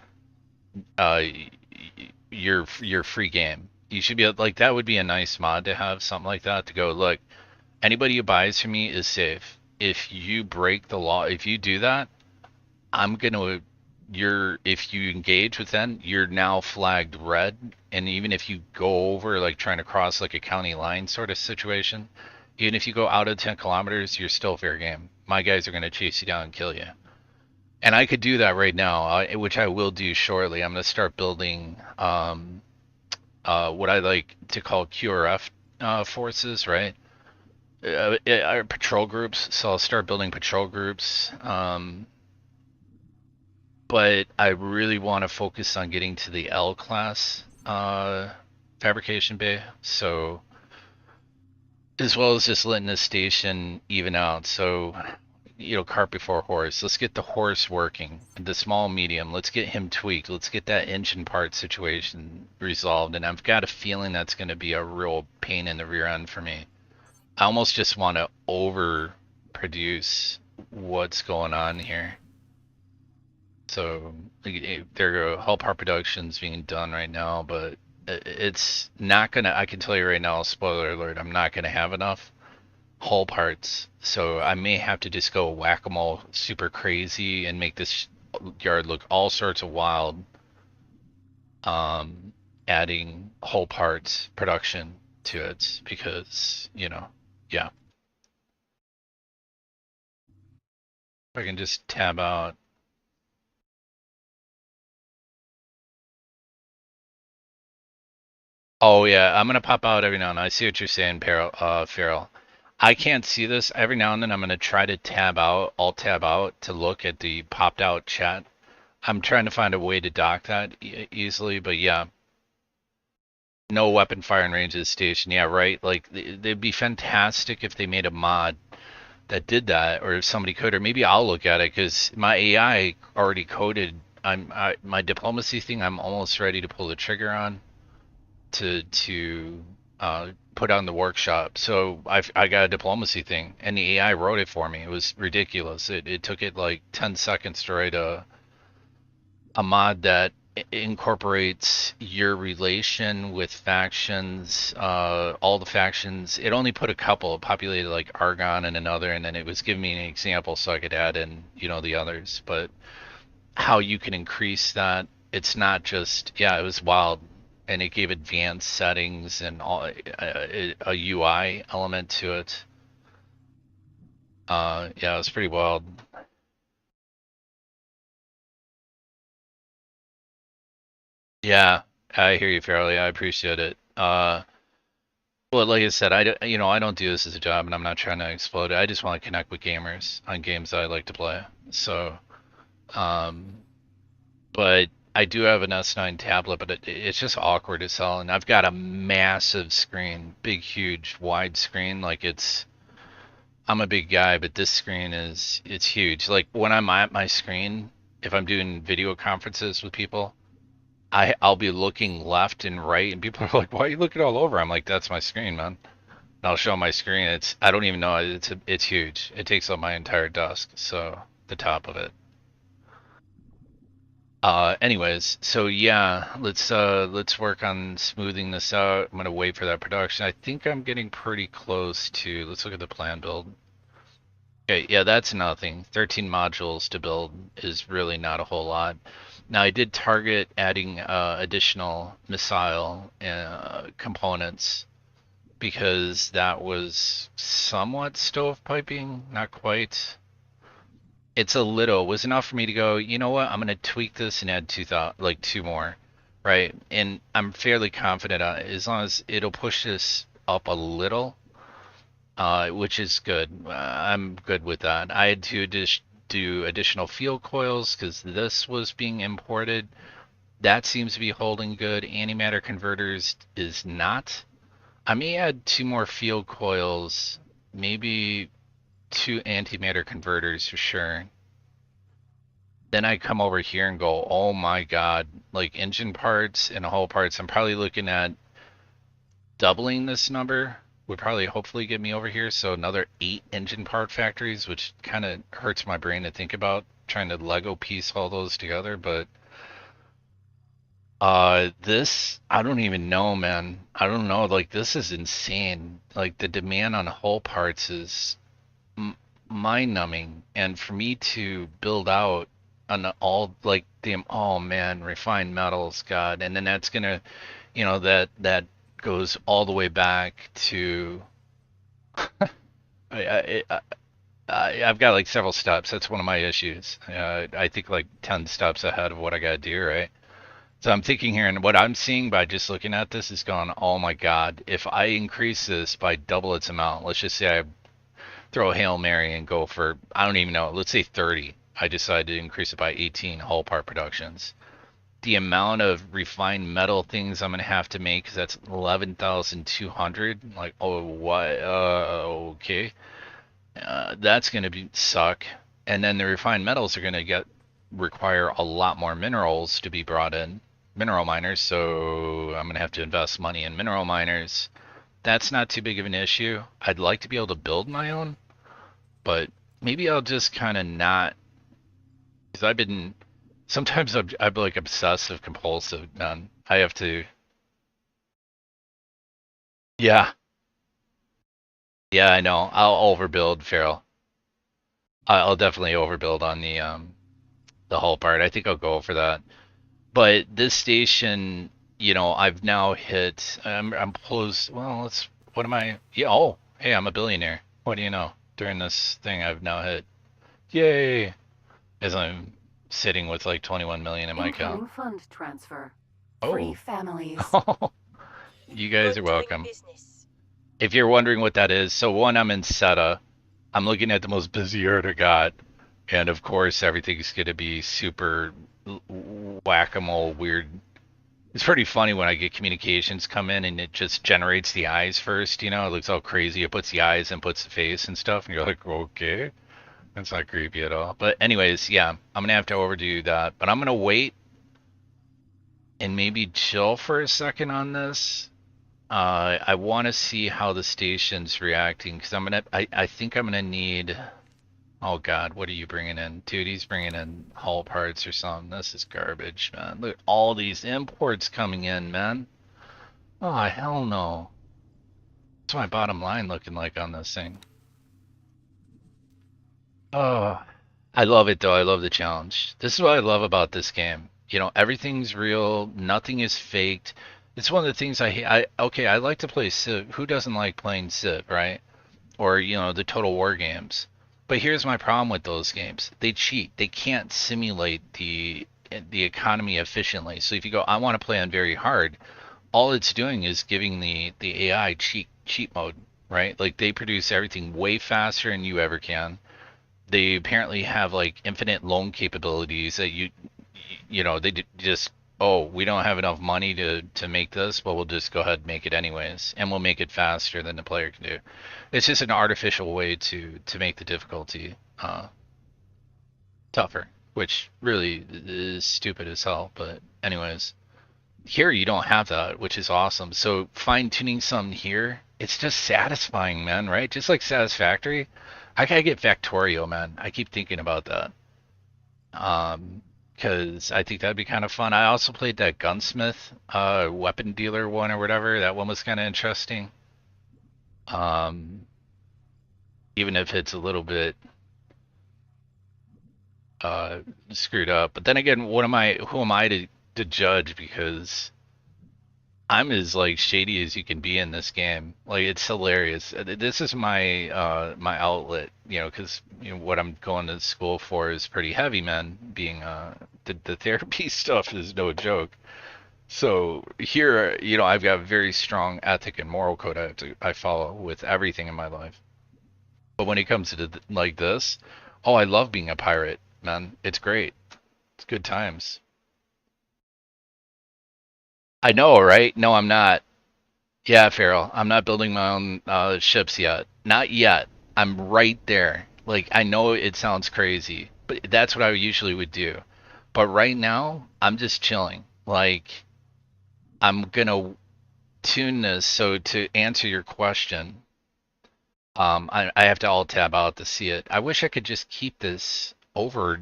you're free game. You should be like, that would be a nice mod to have, something like that, to go, look, anybody who buys from me is safe. If you break the law, if you do that, I'm gonna, if you engage with them, you're now flagged red. And even if you go over, like trying to cross like a county line sort of situation, even if you go out of 10 kilometers, you're still fair game. My guys are gonna chase you down and kill you. And I could do that right now, which I will do shortly. I'm gonna start building what I like to call QRF forces, right? Patrol groups. So I'll start building patrol groups. But I really want to focus on getting to the L class fabrication bay. So, as well as just letting the station even out. So, cart before horse. Let's get the horse working. The small medium. Let's get him tweaked. Let's get that engine part situation resolved. And I've got a feeling that's going to be a real pain in the rear end for me. I almost just want to overproduce what's going on here. So there are hull part productions being done right now, but it's not gonna. I can tell you right now, spoiler alert, I'm not gonna have enough hull parts. So I may have to just go whack-a-mole super crazy and make this yard look all sorts of wild. Adding hull parts production to it because yeah. If I can just tab out. Oh yeah, I'm gonna pop out every now and then. I see what you're saying, Farrell. I can't see this. Every now and then I'm gonna try to alt tab out to look at the popped out chat. I'm trying to find a way to dock that easily, but yeah. No weapon firing ranges station. Yeah, right. Like they'd be fantastic if they made a mod that did that, or if somebody could, or maybe I'll look at it because my AI already coded. My diplomacy thing. I'm almost ready to pull the trigger on. To put on the workshop. So I got a diplomacy thing, and the AI wrote it for me. It was ridiculous. It took it like 10 seconds to write a mod that incorporates your relation with factions, all the factions. It only put a couple. It populated like Argon and another, and then it was giving me an example so I could add in, the others. But how you can increase that, it's not just, it was wild. And it gave advanced settings and all, a UI element to it. It was pretty wild. Yeah, I hear you, Fairly. I appreciate it. Well, like I said, I don't do this as a job, and I'm not trying to explode it. I just want to connect with gamers on games I like to play. So, but I do have an S9 tablet, but it's just awkward as hell. And I've got a massive screen, big, huge, wide screen. Like I'm a big guy, but this screen it's huge. Like when I'm at my screen, if I'm doing video conferences with people, I'll be looking left and right, and people are like, "Why are you looking all over?" I'm like, "That's my screen, man." And I'll show my screen. I don't even know. It's huge. It takes up my entire desk. So the top of it. Anyways, so yeah, let's work on smoothing this out. I'm gonna wait for that production. I think I'm getting pretty close to, let's look at the plan build. Okay, yeah, that's nothing. 13 modules to build is really not a whole lot. Now I did target adding additional missile components because that was somewhat stovepiping, not quite. It's a little, was enough for me to go, you know what, I'm going to tweak this and add two more, right? And I'm fairly confident as long as it'll push this up a little, which is good. I'm good with that. I had to just do additional field coils because this was being imported. That seems to be holding good. Antimatter converters is not. I may add 2 more field coils, maybe 2 antimatter converters for sure. Then I come over here and go, oh my god, like engine parts and hull parts. I'm probably looking at doubling this number. Would probably hopefully get me over here. So another 8 engine part factories, which kind of hurts my brain to think about trying to Lego piece all those together. But This, I don't even know, man. I don't know. Like, this is insane. Like, the demand on hull parts is mind-numbing. And for me to build out on all, like, oh man, refined metals, God. And then that's gonna, that goes all the way back to, I've got like several steps. That's one of my issues. I think like 10 steps ahead of what I gotta do, right? So I'm thinking here, and what I'm seeing by just looking at this is going, oh my God, if I increase this by double its amount, let's just say I throw a Hail Mary and go for, I don't even know, let's say 30. I decide to increase it by 18 hull part productions. The amount of refined metal things I'm going to have to make, because that's 11,200. Like, oh, what? Okay. That's going to suck. And then the refined metals are going to require a lot more minerals to be brought in. Mineral miners, so I'm going to have to invest money in mineral miners. That's not too big of an issue. I'd like to be able to build my own, but maybe I'll just kind of not, because sometimes I'm like obsessive compulsive, man. I have to, yeah, I know. I'll overbuild, Farrell. I'll definitely overbuild on the hull part. I think I'll go for that. But this station, I've now hit. I'm close. Well, what am I? Yeah. Oh, hey, I'm a billionaire. What do you know? During this thing, I've now hit. Yay! As I'm sitting with like 21 million in my account. Fund transfer. Oh. Free families. You guys are welcome. If you're wondering what that is, so one, I'm in SETA. I'm looking at the most busy earth I got, and of course everything's gonna be super whack-a-mole weird. It's pretty funny when I get communications come in and it just generates the eyes first, it looks all crazy. It puts the eyes and puts the face and stuff, and you're like, okay, that's not creepy at all. But anyways, yeah, I'm gonna have to overdo that, but I'm gonna wait and maybe chill for a second on this. I want to see how the station's reacting, because I think I'm gonna need. Oh God, what are you bringing in? Dude, he's bringing in hull parts or something. This is garbage, man. Look at all these imports coming in, man. Oh, hell no. What's my bottom line looking like on this thing? Oh, I love it though. I love the challenge. This is what I love about this game. Everything's real. Nothing is faked. It's one of the things I hate. I like to play Civ. Who doesn't like playing Civ, right? Or, the Total War games. But here's my problem with those games. They cheat. They can't simulate the economy efficiently. So if you go, I want to play on very hard, all it's doing is giving the AI cheat mode, right? Like they produce everything way faster than you ever can. They apparently have like infinite loan capabilities that they just, oh, we don't have enough money to make this, but we'll just go ahead and make it anyways, and we'll make it faster than the player can do. It's just an artificial way to make the difficulty tougher, which really is stupid as hell. But anyways, here you don't have that, which is awesome. So fine-tuning something here, it's just satisfying, man, right? Just like Satisfactory. I gotta get Factorio, man. I keep thinking about that. Because I think that'd be kind of fun. I also played that Gunsmith weapon dealer one or whatever. That one was kind of interesting. Even if it's a little bit screwed up. But then again, who am I to judge? Because I'm as like shady as you can be in this game. Like it's hilarious. This is my my outlet, because what I'm going to school for is pretty heavy, man. Being the therapy stuff is no joke. So here, I've got a very strong ethic and moral code I follow with everything in my life. But when it comes to like this, oh, I love being a pirate, man. It's great. It's good times. I know, right? No, I'm not. Yeah, Farrell, I'm not building my own ships yet. Not yet. I'm right there. Like, I know it sounds crazy, but that's what I usually would do. But right now, I'm just chilling. Like, I'm gonna tune this. So to answer your question, I have to alt tab out to see it. I wish I could just keep this over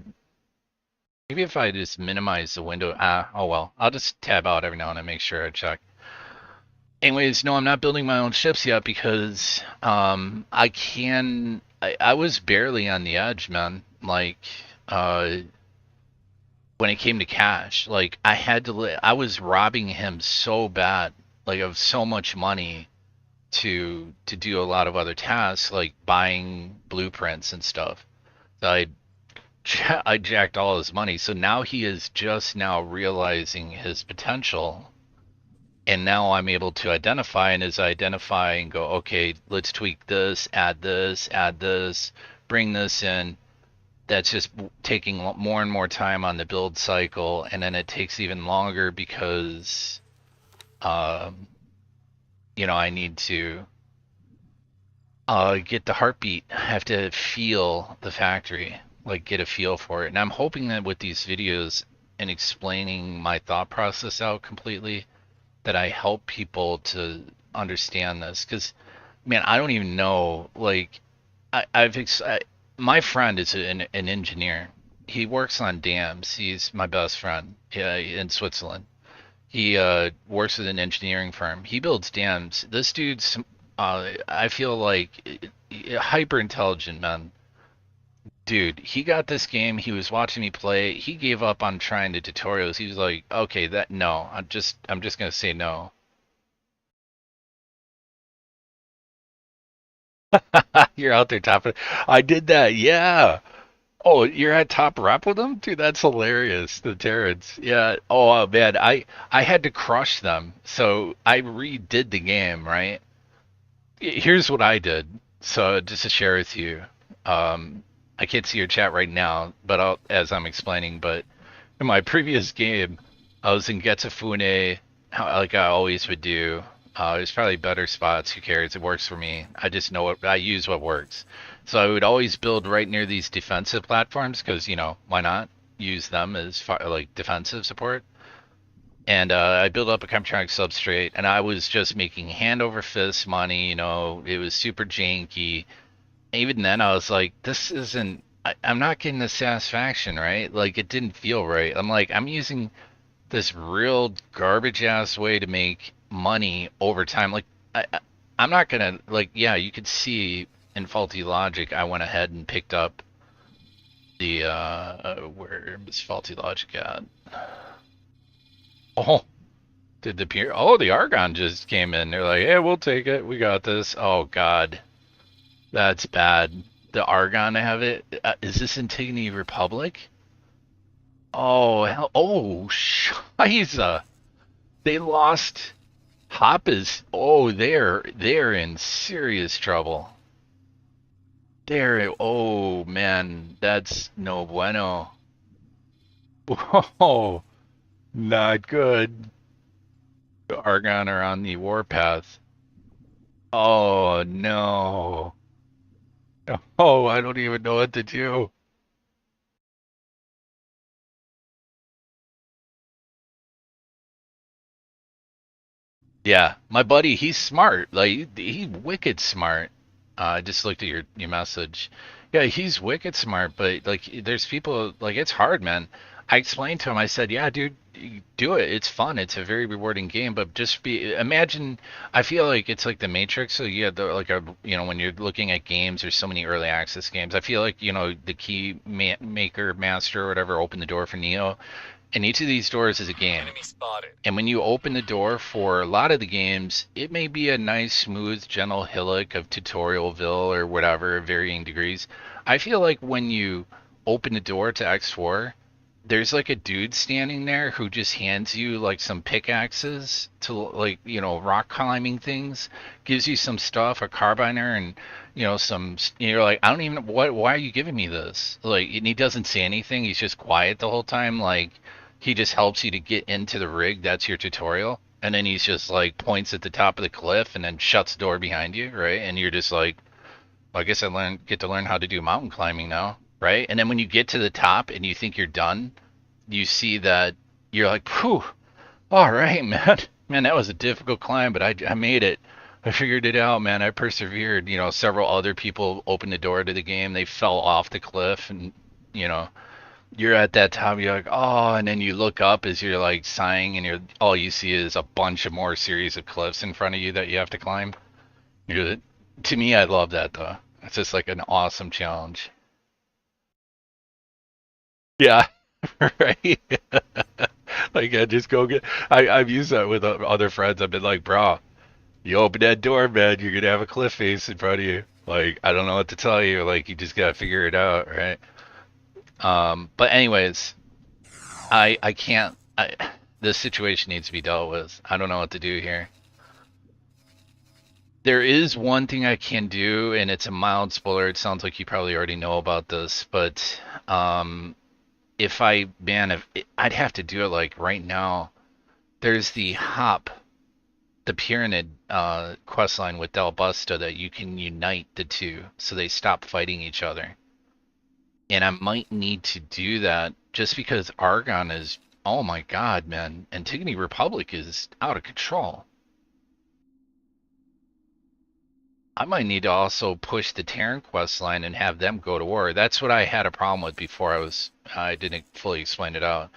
Maybe if I just minimize the window. Oh well. I'll just tab out every now and then, make sure I check. Anyways, no, I'm not building my own ships yet because I was barely on the edge, man. Like when it came to cash, like I was robbing him so bad, like of so much money to do a lot of other tasks, like buying blueprints and stuff. So I jacked all his money. So now he is just now realizing his potential. And now I'm able to identify, and as I identify and go, okay, let's tweak this, add this, bring this in. That's just taking more and more time on the build cycle, and then it takes even longer because, you know, I need to get the heartbeat. I have to feel the factory, like get a feel for it. And I'm hoping that with these videos and explaining my thought process out completely, that I help people to understand this. Because, man, I don't even know. Like, my friend is an engineer. He works on dams. He's my best friend in Switzerland. He works with an engineering firm. He builds dams. This dude's, I feel like, hyper intelligent, man. Dude, he got this game. He was watching me play. He gave up on trying the tutorials. He was like, "Okay, no. I'm just gonna say no." You're out there top. I did that. Yeah. Oh, you're at top rep with them, dude. That's hilarious. The Terrans. Yeah. Oh man, I had to crush them. So I redid the game. Right. Here's what I did. So just to share with you. I can't see your chat right now, but as I'm explaining. But in my previous game, I was in Getsufune, like I always would do. There's probably better spots. Who cares? It works for me. I just know I use what works. So I would always build right near these defensive platforms because, you know, why not use them as like defensive support? And I built up a Chemtronic substrate, and I was just making hand over fist money. You know, it was super janky. Even then I was like, this isn't, I'm not getting the satisfaction, right? Like, it didn't feel right. I'm like, I'm using this real garbage ass way to make money over time. Like, I'm not gonna, like, yeah, you could see in Faulty Logic, I went ahead and picked up the, where is Faulty Logic at? Oh, the Argon just came in. They're like, hey, we'll take it. We got this. Oh, God. That's bad. The Argon have it. Is this Antigone Republic? Oh hell! Oh Shiza! They lost. Hop is. Oh, they're in serious trouble. Oh man, that's no bueno. Oh, not good. The Argon are on the warpath. Oh no. Oh, I don't even know what to do. Yeah, my buddy, he's smart. Like, he's wicked smart. I just looked at your message. Yeah, he's wicked smart, but like, there's people like it's hard, man. I explained to him. I said, "Yeah, dude, do it. It's fun. It's a very rewarding game, but just imagine. I feel like it's like the Matrix. So you have you know, when you're looking at games, there's so many early access games. I feel like, you know, the key maker master or whatever opened the door for Neo. And each of these doors is a game. And when you open the door for a lot of the games, it may be a nice, smooth, gentle hillock of Tutorialville or whatever, varying degrees. I feel like when you open the door to X4, there's like a dude standing there who just hands you like some pickaxes to, like, you know, rock climbing things, gives you some stuff, a carbiner, and, you know, you're like, I don't even, why are you giving me this? Like, and he doesn't say anything. He's just quiet the whole time. Like, he just helps you to get into the rig. That's your tutorial. And then he's just like points at the top of the cliff and then shuts the door behind you, right? And you're just like, well, I guess I get to learn how to do mountain climbing now, right? And then when you get to the top and you think you're done, you see that you're like, whew, all right, man. Man, that was a difficult climb, but I made it. I figured it out, man. I persevered. You know, several other people opened the door to the game. They fell off the cliff, and, you know, you're at that time, you're like, oh, and then you look up as you're like sighing, and all you see is a bunch of more series of cliffs in front of you that you have to climb. To me, I love that though. It's just like an awesome challenge. Yeah, right. Like, I just go get. I've used that with other friends. I've been like, bro, you open that door, man, you're gonna have a cliff face in front of you. Like, I don't know what to tell you. Like, you just gotta figure it out, right? But anyways, I can't. This situation needs to be dealt with. I don't know what to do here. There is one thing I can do, and it's a mild spoiler. It sounds like you probably already know about this, but if I'd have to do it like right now. There's the Pyramid quest line with Del Busta that you can unite the two so they stop fighting each other. And I might need to do that just because Argon is, oh my god, man, Antigone Republic is out of control. I might need to also push the Terran quest line and have them go to war. That's what I had a problem with before I didn't fully explain it out.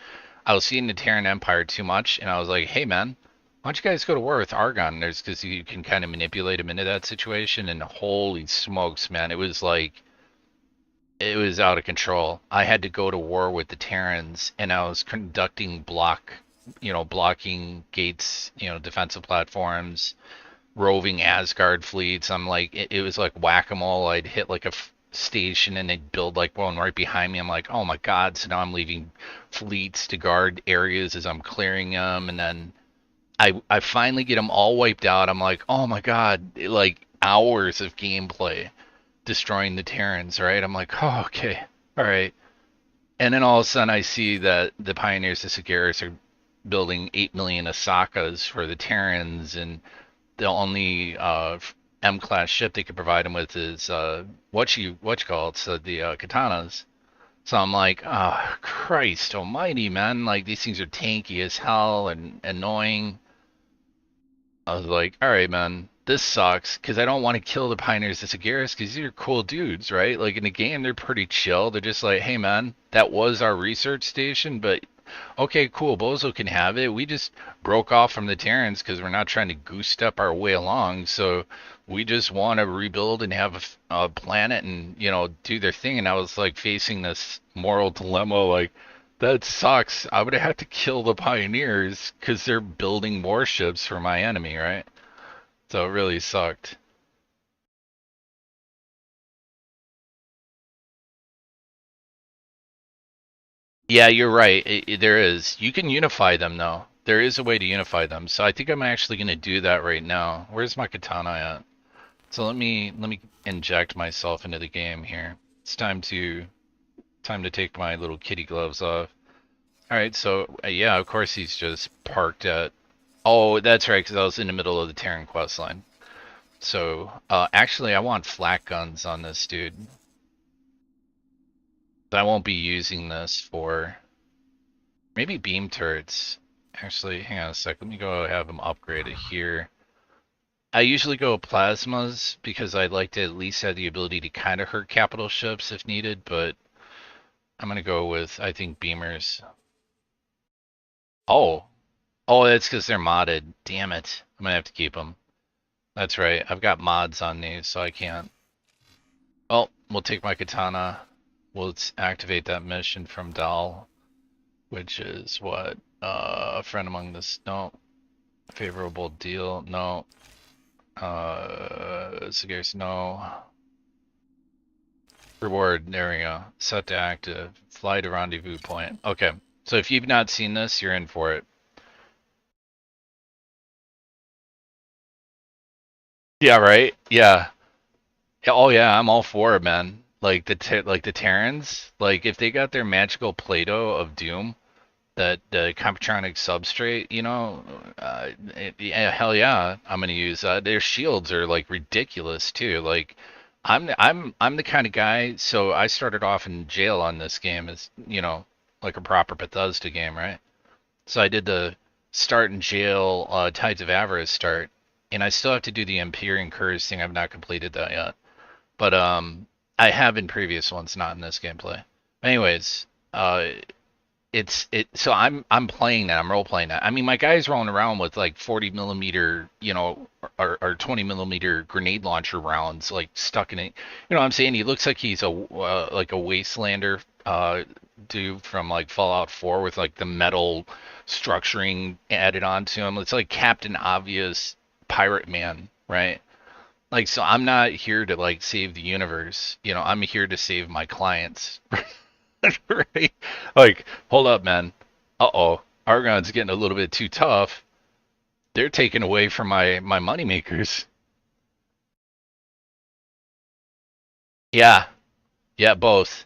I was seeing the Terran Empire too much, and I was like, hey man, why don't you guys go to war with Argon? Because you can kind of manipulate him into that situation, and holy smokes, man, it was out of control. I had to go to war with the Terrans, and I was conducting blocking gates, defensive platforms, roving Asgard fleets. I'm like, it was like whack-a-mole. I'd hit like a station and they'd build like one right behind me. I'm like, oh my god, so now I'm leaving fleets to guard areas as I'm clearing them, and then I finally get them all wiped out. I'm like, oh my god, like hours of gameplay destroying the Terrans, right? I'm like, oh, okay, all right. And then all of a sudden I see that the Pioneers of Sargeras are building 8 million Asakas for the Terrans, and the only M-class ship they could provide them with is what you call it, so the Katanas. So I'm like, oh, Christ almighty, man, like these things are tanky as hell and annoying. I was like, all right, man, this sucks because I don't want to kill the Pioneers of Sargeras because these are cool dudes, right? Like in the game, they're pretty chill. They're just like, hey, man, that was our research station, but okay, cool, Bozo can have it. We just broke off from the Terrans because we're not trying to goose step our way along. So we just want to rebuild and have a planet and, do their thing. And I was like facing this moral dilemma, like, that sucks. I would have had to kill the Pioneers because they're building warships for my enemy, right? So it really sucked. Yeah, you're right. There is. You can unify them though. There is a way to unify them. So I think I'm actually going to do that right now. Where's my katana at? So let me inject myself into the game here. It's time to take my little kitty gloves off. All right, so yeah, of course he's just parked at. Oh, that's right, because I was in the middle of the Terran quest line. So actually, I want flak guns on this dude. I won't be using this for maybe beam turrets. Actually, hang on a sec. Let me go have them upgraded here. I usually go plasmas because I'd like to at least have the ability to kind of hurt capital ships if needed, but I'm going to go with, I think, beamers. Oh, that's because they're modded. Damn it. I'm going to have to keep them. That's right. I've got mods on these, so I can't. Oh, we'll take my katana. We'll activate that mission from Dal, which is what? A friend among the no. Favorable deal, no. Sargeras, no. Reward, there we go. Set to active. Fly to rendezvous point. Okay, so if you've not seen this, you're in for it. Yeah, right? Yeah. Oh yeah, I'm all for it, man. Like the Terrans, like if they got their magical Play-Doh of Doom, that the Computronic substrate, hell yeah, I'm gonna use that. Their shields are like ridiculous too. Like I'm the kind of guy. So I started off in jail on this game as like a proper Bethesda game, right? So I did the start in jail, Tides of Avarice start, and I still have to do the Empyrean Curse thing. I've not completed that yet, but I have in previous ones, not in this gameplay. Anyways, So I'm playing that. I'm role playing that. I mean, my guy's rolling around with like 40 millimeter, or 20 millimeter grenade launcher rounds, like stuck in it. You know what I'm saying? He looks like he's like a wastelander dude from like Fallout 4 with like the metal structuring added onto him. It's like Captain Obvious Pirate Man, right? Like, so I'm not here to like save the universe. I'm here to save my clients. Right? Like, hold up, man. Uh-oh. Argon's getting a little bit too tough. They're taking away from my money makers. Yeah. Yeah, both.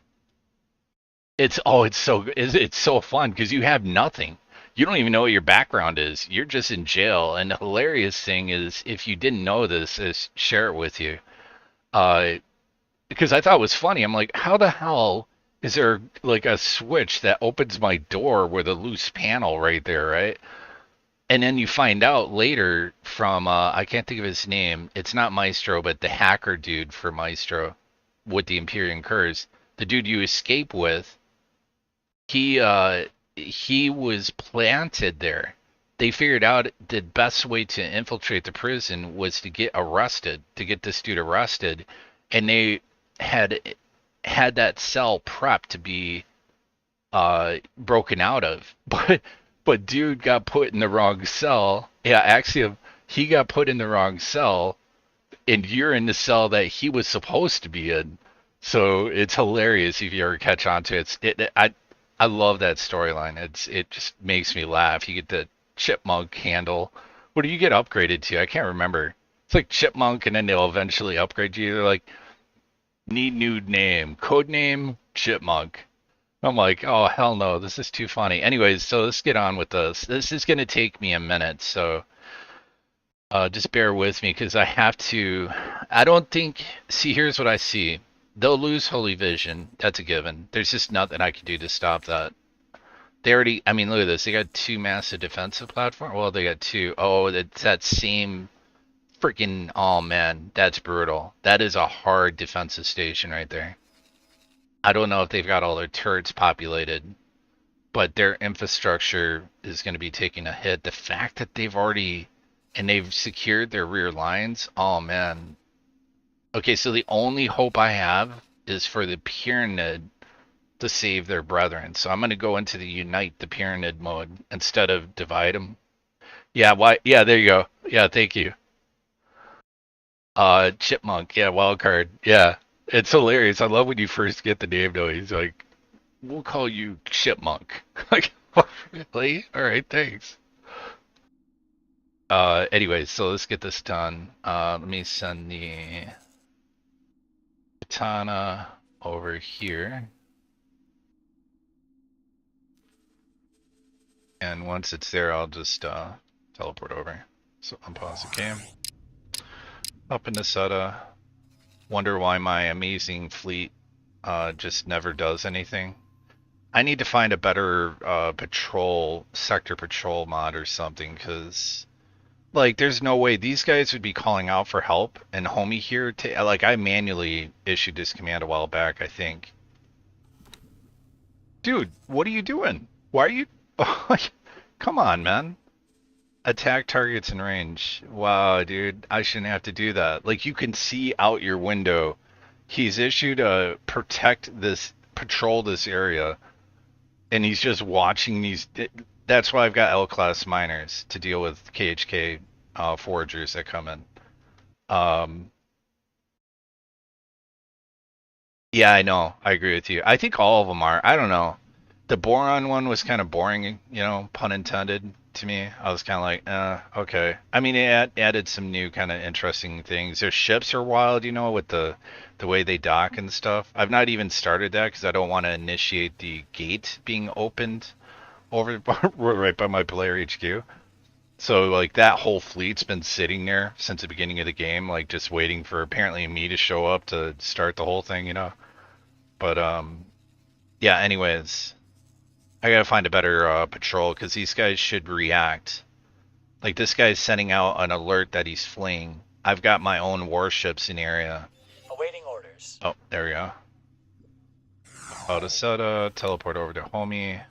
It's so fun because you have nothing. You don't even know what your background is. You're just in jail. And the hilarious thing is, if you didn't know this, is share it with you. Because I thought it was funny. I'm like, how the hell is there like a switch that opens my door with a loose panel right there, right? And then you find out later from I can't think of his name. It's not Maestro, but the hacker dude for Maestro with the Empyrean Curse. The dude you escape with, he was planted there. They figured out the best way to infiltrate the prison was to get this dude arrested, and they had that cell prepped to be broken out of. But dude got put in the wrong cell. Yeah, Axiom, he got put in the wrong cell, and you're in the cell that he was supposed to be in. So it's hilarious if you ever catch on to it. I love that storyline. It just makes me laugh. You get the chipmunk handle. What do you get upgraded to? I can't remember. It's like chipmunk, and then they'll eventually upgrade you. They're like, need new name, code name chipmunk. I'm like, oh hell no, this is too funny. Anyways, so let's get on with this. This is gonna take me a minute, so just bear with me because I have to. I don't think. See, here's what I see. They'll lose Holy Vision. That's a given. There's just nothing I can do to stop that. They already. I mean, look at this. They got 2 massive defensive platforms. Well, they got 2. Oh, it's that same. Freaking, oh man, that's brutal. That is a hard defensive station right there. I don't know if they've got all their turrets populated, but their infrastructure is going to be taking a hit. The fact that they've secured their rear lines, oh man. Okay, so the only hope I have is for the Pyranid to save their brethren. So I'm going to go into the Unite the Pyranid mode instead of divide them. Yeah, why? Yeah, there you go. Yeah, thank you. Chipmunk, yeah, wildcard, yeah. It's hilarious. I love when you first get the name though. He's like, we'll call you Chipmunk. Like, really? Alright, thanks. Anyways, so let's get this done. Let me send the katana over here. And once it's there, I'll just teleport over. So unpause the game. Up in Nasetta. Wonder why my amazing fleet just never does anything. I need to find a better sector patrol mod or something, because like there's no way these guys would be calling out for help, and homie here like I manually issued this command a while back, I think. Dude, what are you doing? Why are you come on, man. Attack targets in range. Wow, dude, I shouldn't have to do that. Like, you can see out your window. He's issued a patrol this area, and he's just watching these. That's why I've got L-class miners to deal with KHK foragers that come in. Yeah, I know. I agree with you. I think all of them are. I don't know. The Boron one was kind of boring, pun intended. To me, I was kind of like, okay. I mean, it added some new kind of interesting things. Their ships are wild, with the way they dock and stuff. I've not even started that because I don't want to initiate the gate being opened over right by my player HQ. So like that whole fleet's been sitting there since the beginning of the game, like just waiting for apparently me to show up to start the whole thing, But yeah. Anyways. I gotta find a better patrol, because these guys should react. Like, this guy's sending out an alert that he's fleeing. I've got my own warships in the area. Awaiting orders. Oh, there we go. Autoseta, teleport over to homie.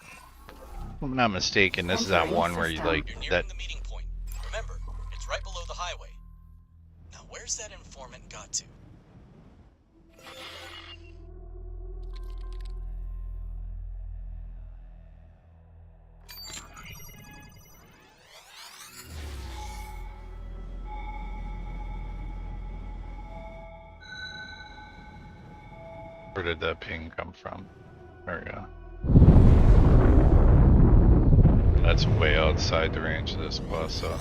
If I'm not mistaken, this is that one where you like You're nearing that. the meeting point. Remember, it's right below the highway. Now, where's that informant got to? Where did that ping come from? There we go. That's way outside the range of this bus, so.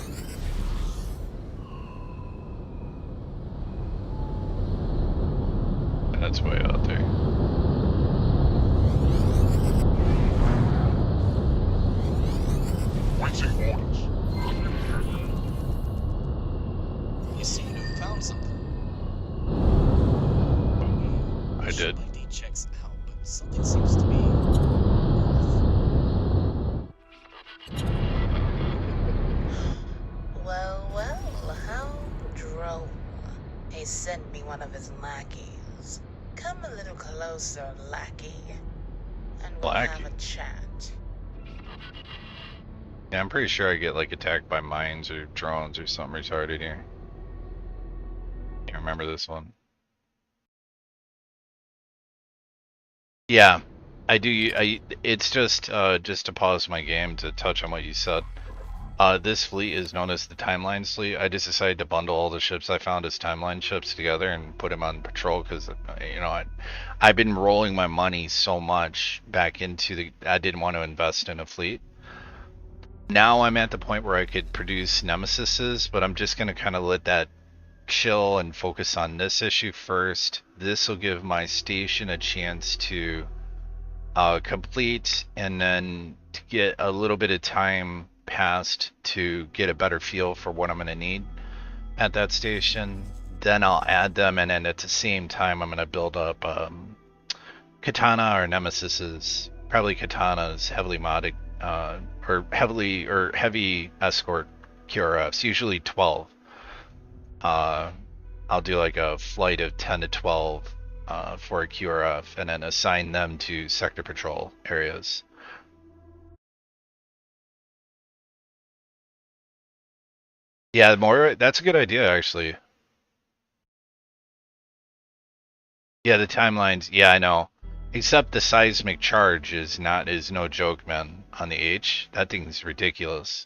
That's way out there. You seem to have found something. I did. ID checks out, but something seems to be off. Well, how droll. He sent me one of his lackeys. Come a little closer, lackey, and we'll have a chat. Yeah, I'm pretty sure I get like attacked by mines or drones or something retarded here. Can't remember this one. Yeah, I do. It's just to pause my game to touch on what you said. This fleet is known as the Timeline fleet. I just decided to bundle all the ships I found as Timeline ships together and put them on patrol because, you know, I've been rolling my money so much back into the. I didn't want to invest in a fleet. Now I'm at the point where I could produce Nemesises, but I'm just gonna kind of let that chill and focus on this issue first. This will give my station a chance to complete, and then to get a little bit of time passed to get a better feel for what I'm going to need at that station. Then I'll add them, and then at the same time I'm going to build up Katana or Nemesises, probably Katanas, heavily modded or heavy escort QRFs, usually 12. I'll do like a flight of 10 to 12 for a QRF, and then assign them to sector patrol areas. Yeah, that's a good idea, actually. Yeah, the timelines, yeah, I know. Except the seismic charge is no joke, man, on the H. That thing's ridiculous.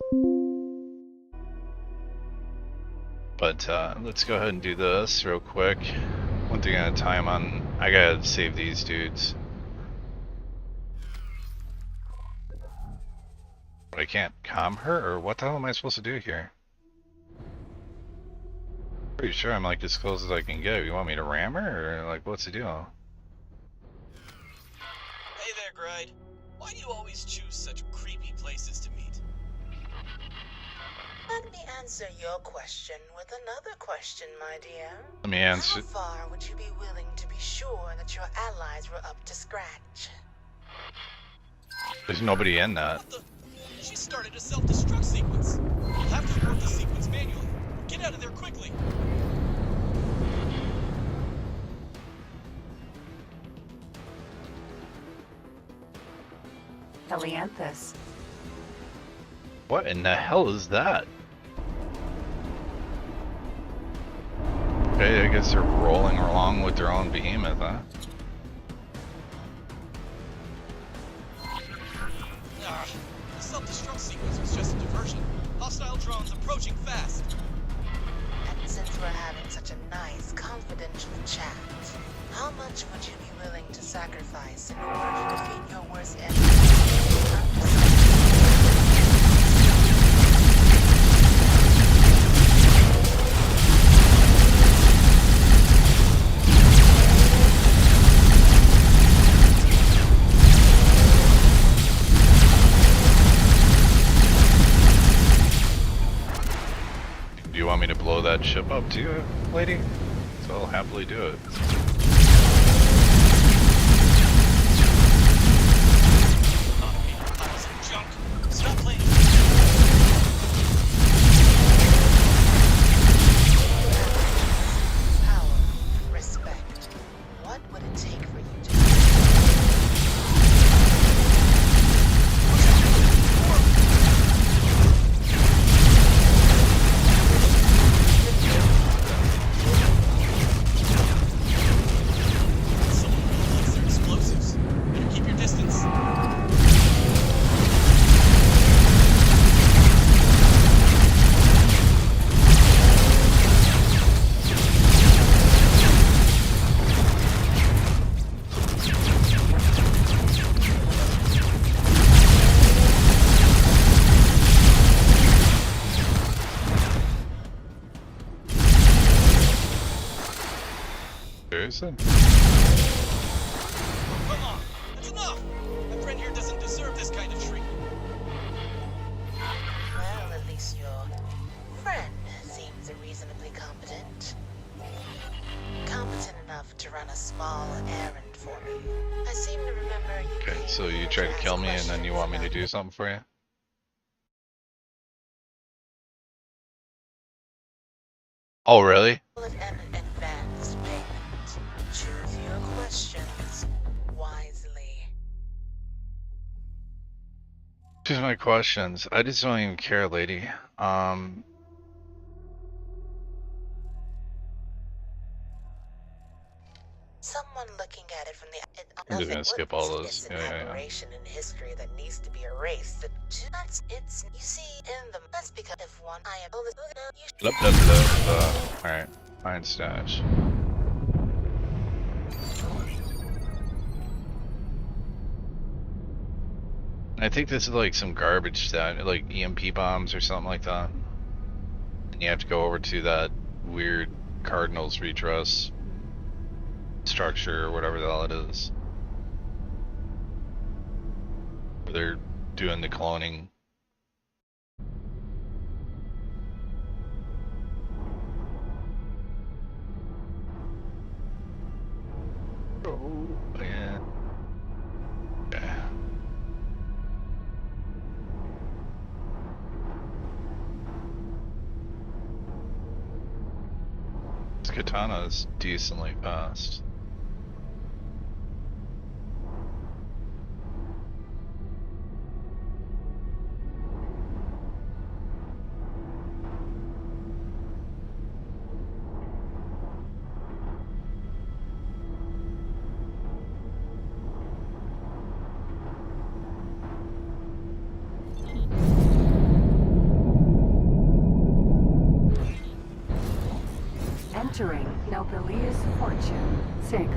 But let's go ahead and do this real quick. One thing at a time. I gotta save these dudes. But I can't calm her, or what the hell am I supposed to do here? Pretty sure I'm like as close as I can get. You want me to ram her, or like what's the deal? Hey there, Gride. Why do you always choose such creepy places to meet? Let me answer your question with another question, my dear. Let me answer. How far would you be willing to be sure that your allies were up to scratch? There's nobody in that. What the? She started a self-destruct sequence. We'll have to abort the sequence manually. Get out of there quickly. Helianthus. What in the hell is that? Okay, I guess they're rolling along with their own behemoth, huh? The self-destruct sequence was just a diversion. Hostile drones approaching fast. And since we're having such a nice, confidential chat, how much would you be willing to sacrifice in order to defeat your worst enemy? Do you want me to blow that ship up too, lady? So I'll happily do it. Piles of junk. Stop playing. Power, respect. said. Come on, that's enough! My friend here doesn't deserve this kind of treatment. Well, at least your friend seems reasonably competent. Competent enough to run a small errand for me. I seem to remember you. Okay, so you try to kill me and then you want me to do something for you? Oh, really? Advanced payment. Choose your questions wisely. Choose my questions. I just don't even care, lady. Someone looking at it from the I'm just gonna skip all those. It's an aberration in history that needs to be erased. It's you see in the that's because if one I am Blah, blah, blah, blah. Alright, fine stash. I think this is like some garbage stat, like EMP bombs or something like that. And you have to go over to that weird Cardinals redress structure or whatever the hell it is. Where they're doing the cloning. Oh, yeah. Yeah. This katana is decently fast. Entering Nobelius Fortune 6.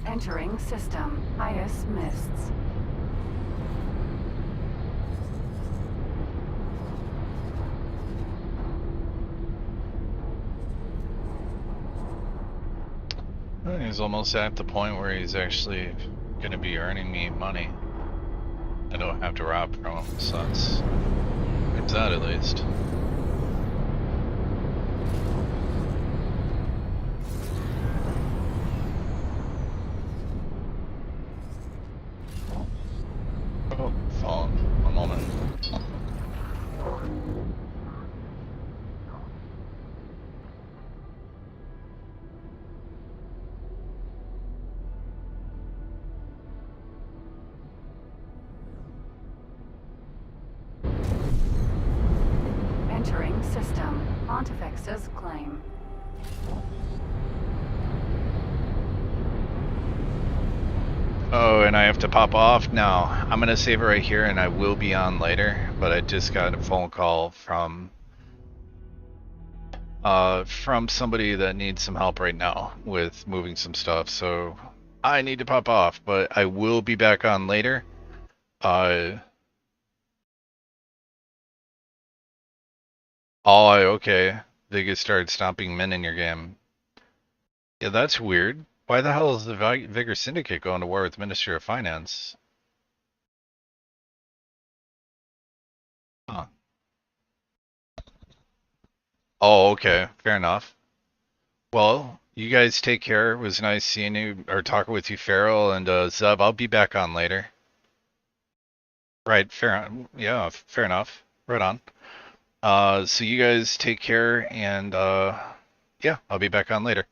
Entering system, IS Mists. He's almost at the point where he's actually going to be earning me money. I don't have to rob from him, so that's that at least. Oh, fallen. One moment. Entering system, Pontifex's claim. Oh, and I have to pop off now. I'm gonna save it right here and I will be on later, but I just got a phone call from somebody that needs some help right now with moving some stuff, so I need to pop off, but I will be back on later. Oh, okay. They just started stomping men in your game. Yeah, that's weird. Why the hell is the Vigor Syndicate going to war with the Ministry of Finance? Huh. Oh, okay. Fair enough. Well, you guys take care. It was nice seeing you, or talking with you, Farrell, and Zub. I'll be back on later. Right, yeah, fair enough. Right on. So you guys take care, and yeah, I'll be back on later.